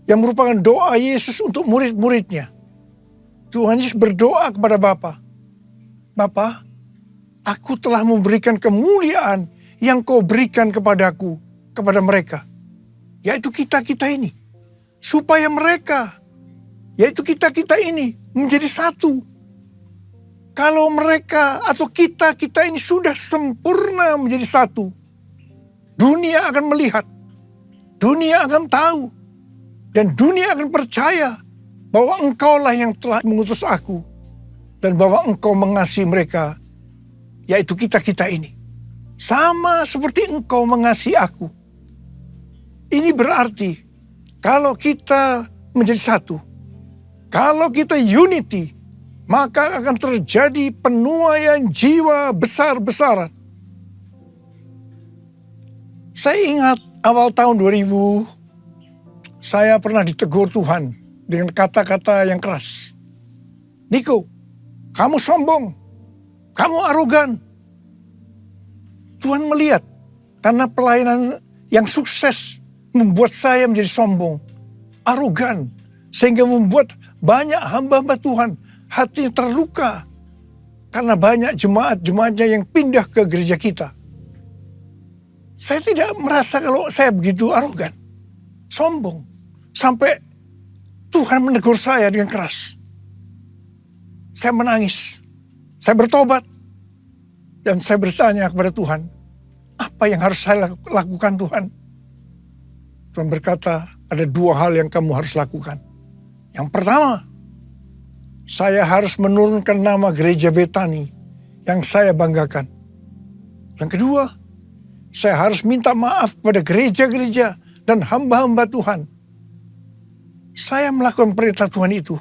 yang merupakan doa Yesus untuk murid-muridnya, Tuhan Yesus berdoa kepada Bapa, Bapa, aku telah memberikan kemuliaan yang kau berikan kepadaku, kepada mereka, yaitu kita-kita ini, supaya mereka, yaitu kita-kita ini menjadi satu. Kalau mereka atau kita-kita ini sudah sempurna menjadi satu, dunia akan melihat, dunia akan tahu, dan dunia akan percaya bahwa engkaulah yang telah mengutus aku, dan bahwa engkau mengasihi mereka, yaitu kita-kita ini. Sama seperti engkau mengasihi aku. Ini berarti, kalau kita menjadi satu, kalau kita unity, maka akan terjadi penuaian jiwa besar-besaran. Saya ingat awal tahun 2000, saya pernah ditegur Tuhan dengan kata-kata yang keras. Niko, kamu sombong, kamu arogan. Tuhan melihat karena pelayanan yang sukses membuat saya menjadi sombong, arogan, sehingga membuat banyak hamba-hamba Tuhan hatinya terluka karena banyak jemaat-jemaatnya yang pindah ke gereja kita. Saya tidak merasa kalau saya begitu arogan, sombong, sampai Tuhan menegur saya dengan keras. Saya menangis, saya bertobat, dan saya bertanya kepada Tuhan, apa yang harus saya lakukan Tuhan? Tuhan berkata, ada 2 hal yang kamu harus lakukan. Yang pertama, saya harus menurunkan nama gereja Betani yang saya banggakan. Yang kedua, saya harus minta maaf kepada gereja-gereja dan hamba-hamba Tuhan. Saya melakukan perintah Tuhan itu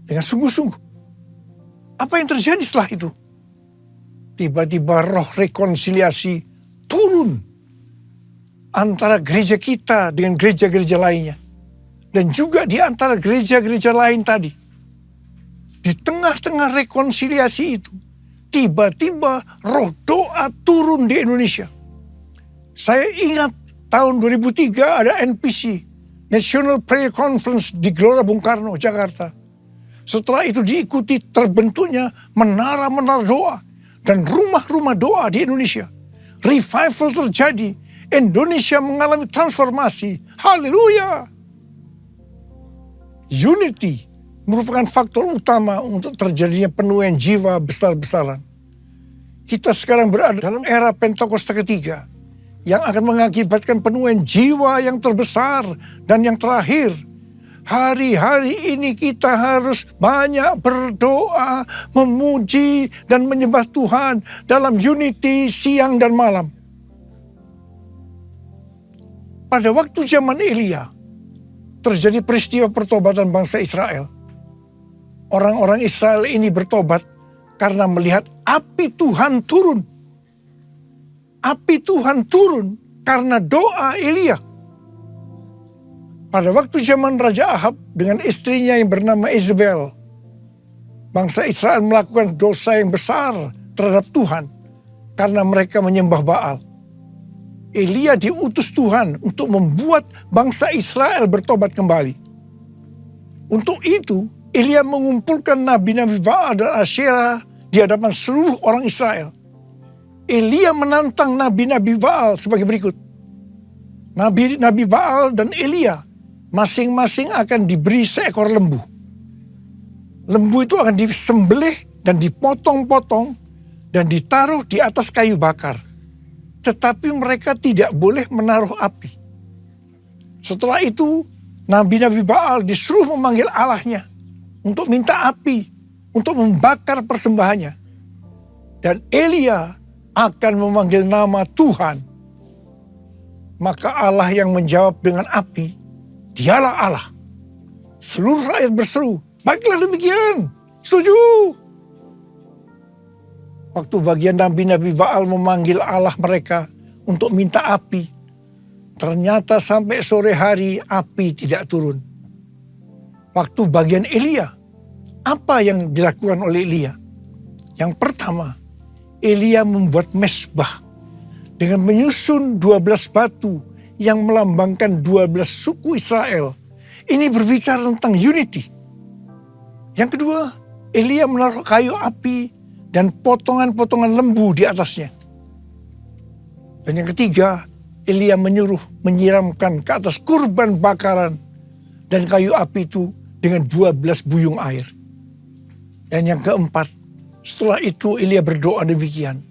dengan sungguh-sungguh. Apa yang terjadi setelah itu? Tiba-tiba roh rekonsiliasi turun antara gereja kita dengan gereja-gereja lainnya. Dan juga di antara gereja-gereja lain tadi. Di tengah-tengah rekonsiliasi itu, tiba-tiba roh doa turun di Indonesia. Saya ingat tahun 2003 ada NPC, National Prayer Conference di Gelora Bung Karno, Jakarta. Setelah itu diikuti terbentuknya menara-menara doa dan rumah-rumah doa di Indonesia. Revival terjadi, Indonesia mengalami transformasi. Haleluya! Unity merupakan faktor utama untuk terjadinya penuaian jiwa besar-besaran. Kita sekarang berada dalam era Pentakosta ketiga yang akan mengakibatkan penuaian jiwa yang terbesar dan yang terakhir. Hari-hari ini kita harus banyak berdoa, memuji dan menyembah Tuhan dalam unity siang dan malam. Pada waktu zaman Elia, terjadi peristiwa pertobatan bangsa Israel. Orang-orang Israel ini bertobat karena melihat api Tuhan turun. Api Tuhan turun karena doa Elia. Pada waktu zaman Raja Ahab dengan istrinya yang bernama Isabel, bangsa Israel melakukan dosa yang besar terhadap Tuhan karena mereka menyembah Baal. Elia diutus Tuhan untuk membuat bangsa Israel bertobat kembali. Untuk itu, Elia mengumpulkan nabi-nabi Baal dan Asyera di hadapan seluruh orang Israel. Elia menantang nabi-nabi Baal sebagai berikut. Nabi-nabi Baal dan Elia masing-masing akan diberi seekor lembu. Lembu itu akan disembelih dan dipotong-potong dan ditaruh di atas kayu bakar. Tetapi mereka tidak boleh menaruh api. Setelah itu, nabi-nabi Baal disuruh memanggil Allahnya untuk minta api, untuk membakar persembahannya. Dan Elia akan memanggil nama Tuhan. Maka Allah yang menjawab dengan api, dialah Allah. Seluruh rakyat berseru, baiklah demikian, setuju. Waktu bagian nabi-nabi Baal memanggil Allah mereka untuk minta api, ternyata sampai sore hari api tidak turun. Waktu bagian Elia, apa yang dilakukan oleh Elia? Yang pertama, Elia membuat mezbah dengan menyusun 12 batu yang melambangkan 12 suku Israel. Ini berbicara tentang unity. Yang kedua, Elia menaruh kayu api dan potongan-potongan lembu di atasnya. Dan yang ketiga, Elia menyuruh menyiramkan ke atas kurban bakaran dan kayu api itu dengan 12 buyung air. Dan yang keempat, setelah itu Elia berdoa demikian.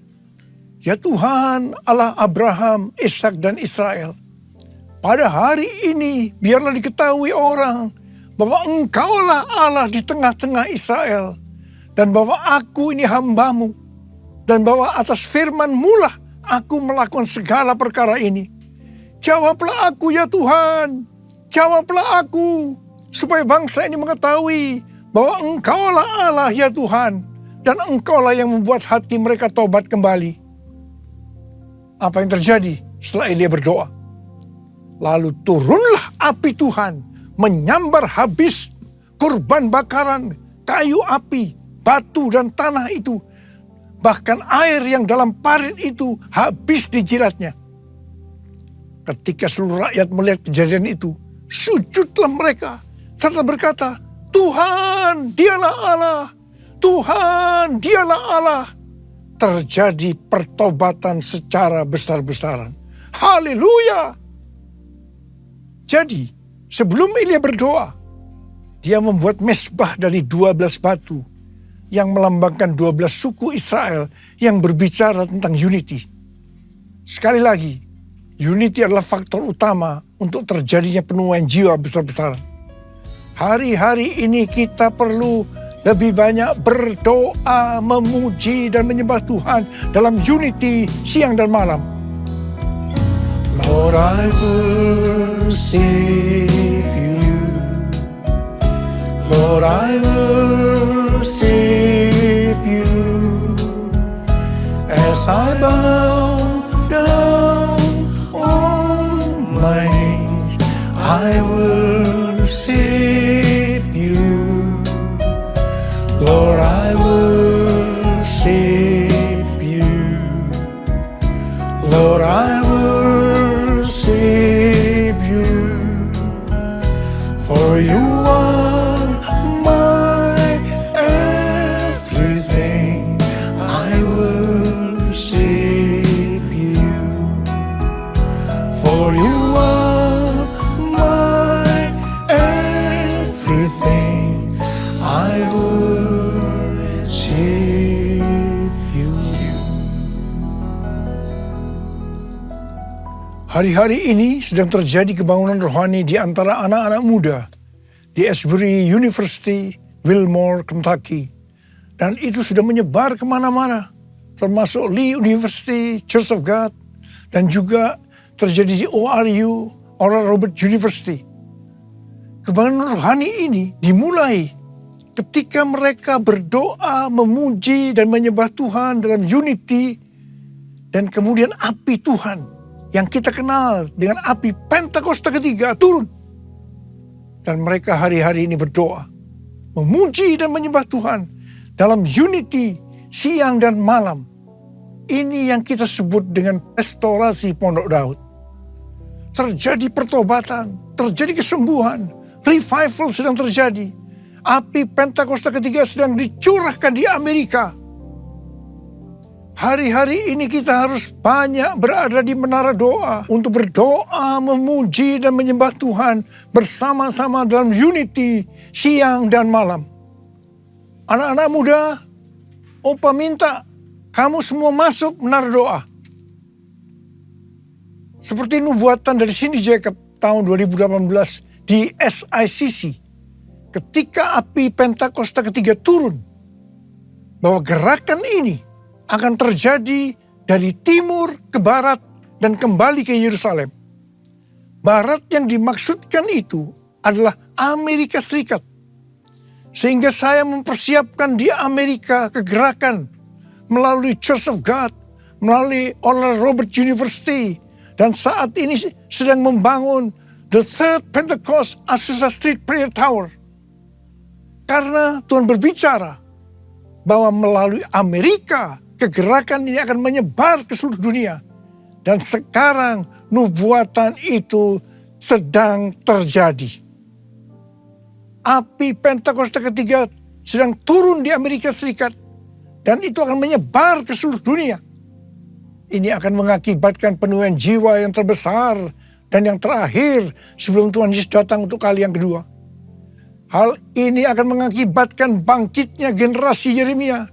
Ya Tuhan, Allah Abraham, Ishak dan Israel, pada hari ini biarlah diketahui orang bahwa Engkaulah Allah di tengah-tengah Israel, dan bahwa aku ini hambamu, dan bahwa atas firman-Mu lah aku melakukan segala perkara ini. Jawablah aku ya Tuhan, jawablah aku, supaya bangsa ini mengetahui bahwa Engkaulah Allah ya Tuhan, dan Engkaulah yang membuat hati mereka tobat kembali. Apa yang terjadi setelah Elia berdoa? Lalu turunlah api Tuhan, menyambar habis kurban bakaran, kayu api, batu dan tanah itu. Bahkan air yang dalam parit itu habis dijilatnya. Ketika seluruh rakyat melihat kejadian itu, sujudlah mereka serta berkata, Tuhan, dialah Allah. Tuhan, dialah Allah. Terjadi pertobatan secara besar-besaran. Haleluya. Jadi, sebelum Elia berdoa, dia membuat mezbah dari 12 batu yang melambangkan 12 suku Israel yang berbicara tentang unity. Sekali lagi, unity adalah faktor utama untuk terjadinya penuaian jiwa besar-besaran. Hari-hari ini kita perlu lebih banyak berdoa, memuji dan menyembah Tuhan dalam unity siang dan malam. Lord, I worship you. Lord, I worship you. As I bow down on my knees, I worship you. Lord, I worship you. Lord, I worship you. For you are my everything. I worship you. For you are my everything. I worship you. Hari-hari ini sedang terjadi kebangunan rohani di antara anak-anak muda di Asbury University, Wilmore, Kentucky. Dan itu sudah menyebar kemana-mana, termasuk Lee University, Church of God, dan juga terjadi di ORU, Oral Roberts University. Kebangunan rohani ini dimulai ketika mereka berdoa, memuji, dan menyembah Tuhan dalam unity, dan kemudian api Tuhan yang kita kenal dengan api Pentakosta ketiga turun. Dan mereka hari-hari ini berdoa, memuji dan menyembah Tuhan dalam unity siang dan malam. Ini yang kita sebut dengan restorasi Pondok Daud. Terjadi pertobatan, terjadi kesembuhan, revival sedang terjadi. Api Pentakosta ketiga sedang dicurahkan di Amerika. Hari-hari ini kita harus banyak berada di menara doa untuk berdoa, memuji dan menyembah Tuhan bersama-sama dalam unity siang dan malam. Anak-anak muda, Opa minta kamu semua masuk menara doa. Seperti nubuatan dari Cindy Jacob tahun 2018 di SICC. Ketika api Pentakosta ketiga turun, bahwa gerakan ini akan terjadi dari timur ke barat dan kembali ke Yerusalem. Barat yang dimaksudkan itu adalah Amerika Serikat. Sehingga saya mempersiapkan di Amerika kegerakan melalui Church of God, melalui Oral Roberts University, dan saat ini sedang membangun the Third Pentecost Azusa Street Prayer Tower. Karena Tuhan berbicara bahwa melalui Amerika, kegerakan ini akan menyebar ke seluruh dunia. Dan sekarang nubuatan itu sedang terjadi. Api Pentakosta ketiga sedang turun di Amerika Serikat. Dan itu akan menyebar ke seluruh dunia. Ini akan mengakibatkan penuaian jiwa yang terbesar dan yang terakhir sebelum Tuhan Yesus datang untuk kali yang kedua. Hal ini akan mengakibatkan bangkitnya generasi Yeremia,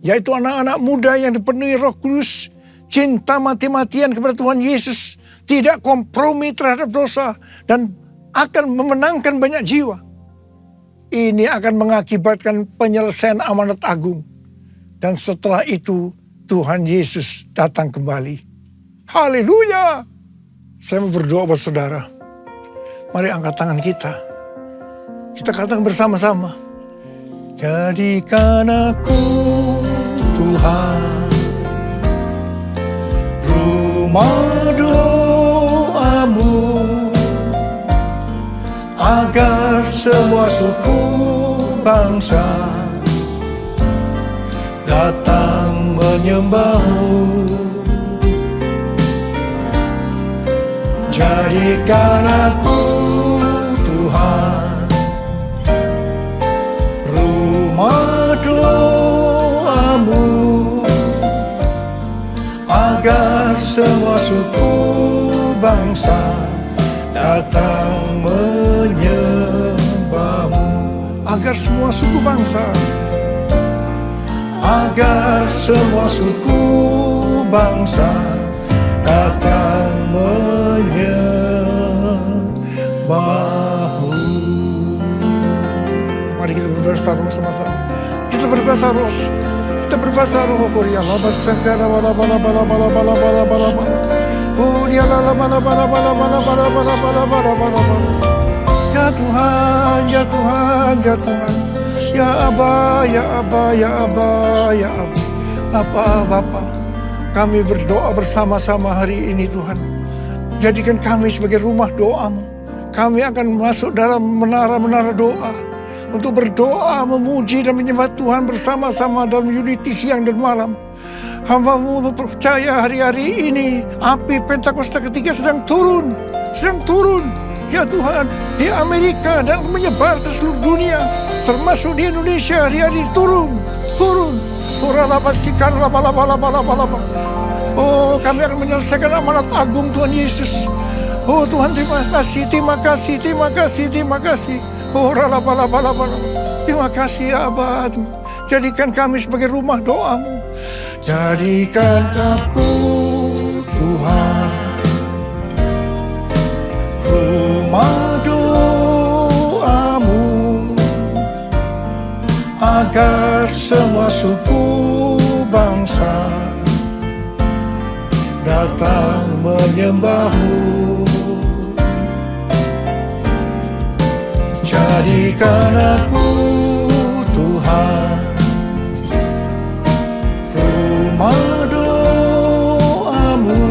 yaitu anak-anak muda yang dipenuhi Roh Kudus, cinta mati-matian kepada Tuhan Yesus, tidak kompromi terhadap dosa, dan akan memenangkan banyak jiwa. Ini akan mengakibatkan penyelesaian amanat agung. Dan setelah itu, Tuhan Yesus datang kembali. Haleluya! Saya mau berdoa buat saudara. Mari angkat tangan kita. Kita katakan bersama-sama. Jadikan aku Tuhan, rumah doamu, agar semua suku bangsa datang menyembahmu. Jadikan aku Tuhan, suku bangsa datang menyembahmu. Agar semua suku bangsa, agar semua suku bangsa datang menyembahmu. Mari kita berbahasa roh sama-sama. Kita berbahasa roh. Kita berbahasa roh. Korea laba sangkara bala bala bala bala bala bala bala bala. Korea lala bala bala bala bala bala bala bala bala bala bala. Ya Tuhan, ya Tuhan, ya Tuhan. Ya Aba, ya Aba, ya Aba, ya Aba. Apa Bapa, kami berdoa bersama-sama hari ini Tuhan. Jadikan kami sebagai rumah doa-Mu. Kami akan masuk dalam menara-menara doa untuk berdoa, memuji dan menyembah Tuhan bersama-sama dalam unity siang dan malam. Hamba-Mu percaya hari-hari ini api Pentakosta ketiga sedang turun. Ya Tuhan, di Amerika dan menyebar ke seluruh dunia, termasuk di Indonesia hari-hari turun. Oh, kami akan menyelesaikan amanat agung Tuhan Yesus. Oh Tuhan, terima kasih. Oh, terima kasih ya Abah. Jadikan kami sebagai rumah doa-Mu. Jadikan aku Tuhan rumah doa-Mu, agar semua suku bangsa datang menyembah-Mu. Jadikan aku Tuhan rumah doa-Mu,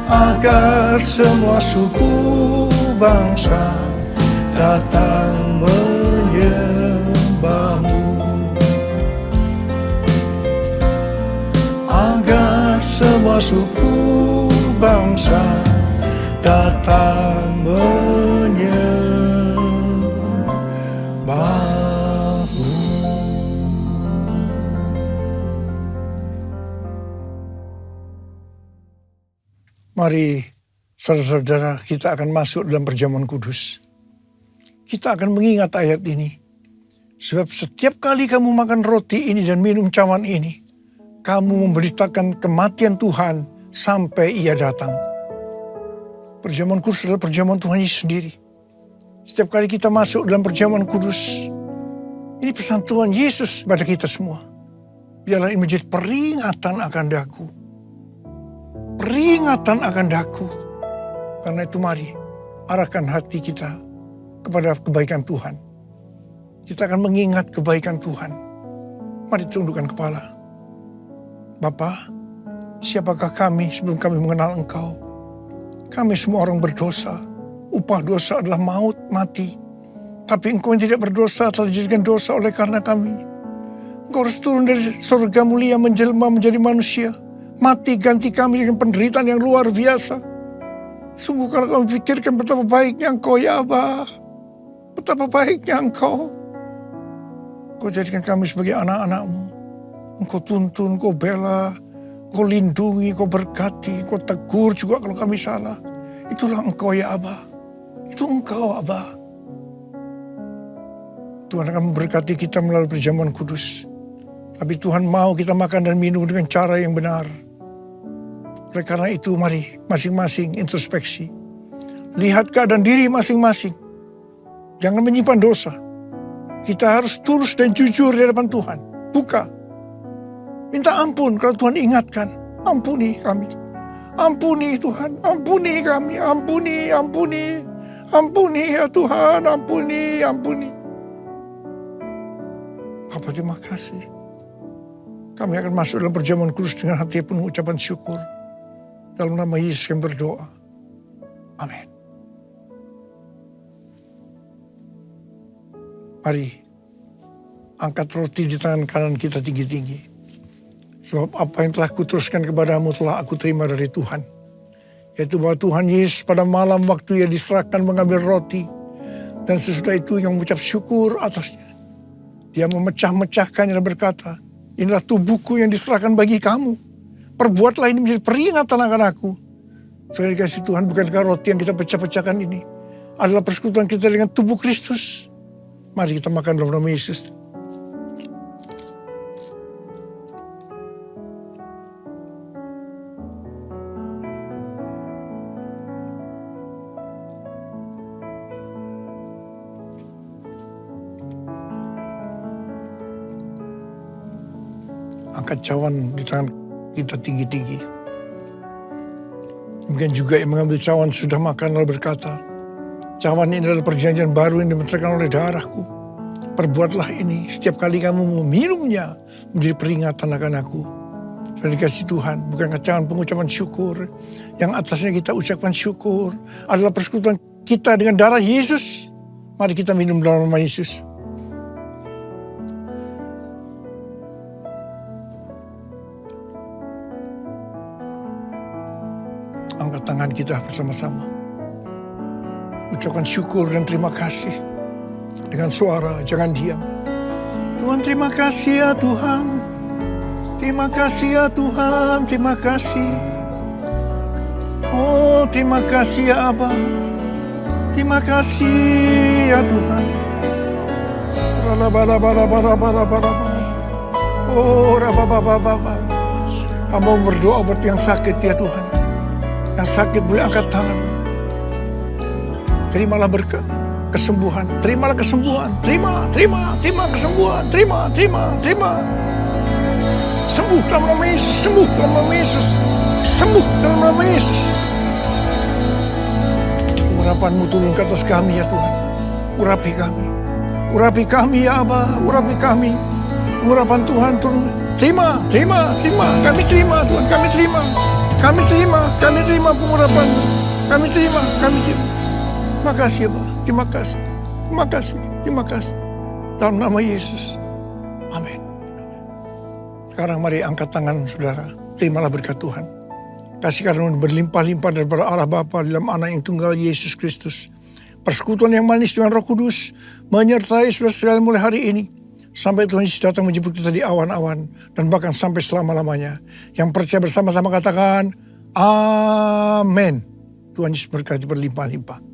agar semua suku bangsa datang menyembah-Mu. Agar semua suku bangsa datang menyembah-Mu. Mari saudara-saudara, kita akan masuk dalam perjamuan kudus. Kita akan mengingat ayat ini. Sebab setiap kali kamu makan roti ini dan minum cawan ini, kamu memberitakan kematian Tuhan sampai Ia datang. Perjamuan kudus adalah perjamuan Tuhan Yesus sendiri. Setiap kali kita masuk dalam perjamuan kudus, ini pesan Tuhan Yesus pada kita semua. Biarlah ini menjadi peringatan akan daku. Peringatan akan daku. Karena itu mari arahkan hati kita kepada kebaikan Tuhan. Kita akan mengingat kebaikan Tuhan. Mari tundukkan kepala. Bapa, siapakah kami sebelum kami mengenal Engkau? Kami semua orang berdosa. Upah dosa adalah maut, mati. Tapi Engkau yang tidak berdosa telah dijadikan dosa oleh karena kami. Engkau harus turun dari surga mulia menjelma menjadi manusia. Mati ganti kami dengan penderitaan yang luar biasa. Sungguh kalau kami pikirkan betapa baiknya Engkau ya Abah. Betapa baiknya Engkau. Engkau jadikan kami sebagai anak-anak-Mu. Engkau tuntun, Engkau bela, Engkau lindungi, Engkau berkati, Engkau tegur juga kalau kami salah. Itulah Engkau ya Abah. Itu Engkau Abah. Tuhan akan memberkati kita melalui perjamuan kudus. Tapi Tuhan mau kita makan dan minum dengan cara yang benar. Oleh karena itu mari masing-masing introspeksi. Lihat keadaan diri masing-masing. Jangan menyimpan dosa. Kita harus tulus dan jujur di hadapan Tuhan. Buka. Minta ampun kalau Tuhan ingatkan. Ampuni kami. Ampuni Tuhan. Ampuni kami. Ampuni ya Tuhan. Ampuni. Bapa, terima kasih. Kami akan masuk dalam perjamuan kudus dengan hati penuh ucapan syukur. Dalam nama Yesus kami berdoa. Amin. Mari, angkat roti di tangan kanan kita tinggi-tinggi. Sebab apa yang telah kuteruskan kepadamu telah aku terima dari Tuhan. Yaitu bahwa Tuhan Yesus pada malam waktu Ia diserahkan mengambil roti. Dan sesudah itu yang mengucap syukur atasnya. Dia memecah-mecahkannya dan berkata, inilah tubuhku yang diserahkan bagi kamu. Perbuatlah ini menjadi peringatan akan aku. Saya dikasih Tuhan, bukankah roti yang kita pecah-pecahkan ini adalah persekutuan kita dengan tubuh Kristus? Mari kita makan dalam nama Yesus. Angkat cawan di tangan kita tinggi-tinggi. Mungkin juga yang mengambil cawan sudah makan lalu berkata, cawan ini adalah perjanjian baru yang dibenterkan oleh darahku. Perbuatlah ini setiap kali kamu meminumnya menjadi peringatan akan aku. Sudah dikasih Tuhan, bukankah cawan pengucapan syukur yang atasnya kita ucapkan syukur adalah persekutuan kita dengan darah Yesus. Mari kita minum dalam nama Yesus. Angkat tangan kita bersama-sama. Ucapkan syukur dan terima kasih. Dengan suara, jangan diam. Tuhan, terima kasih ya Tuhan. Terima kasih ya Tuhan, terima kasih. Oh, terima kasih ya Abba. Terima kasih ya Tuhan. Oh, rabababababa. Hamba berdoa buat yang sakit ya Tuhan. Yang sakit boleh angkat tangan. Terimalah berkat, kesembuhan. Terimalah kesembuhan. Terima kesembuhan. Terima. Sembuh dalam nama Yesus. Sembuh dalam nama Yesus. Sembuh dalam nama Yesus. Urapan-Mu turun ke atas kami ya Tuhan. Urapi kami. Urapi kami ya Abba. Urapi kami. Urapan Tuhan turun. Terima. Kami terima Tuhan. Kami terima pengurapan. Kami terima. Makasih ya Pak. Terima kasih. Dalam nama Yesus. Amin. Sekarang mari angkat tangan saudara. Terimalah berkat Tuhan. Kasih karunia berlimpah-limpah daripada Allah Bapa dalam Anak yang tunggal Yesus Kristus. Persekutuan yang manis dengan Roh Kudus menyertai saudara sekalian mulai hari ini. Sampai Tuhan Yesus datang menjemput kita di awan-awan. Dan bahkan sampai selama-lamanya. Yang percaya bersama-sama katakan, Amin. Tuhan Yesus berkati berlimpah-limpah.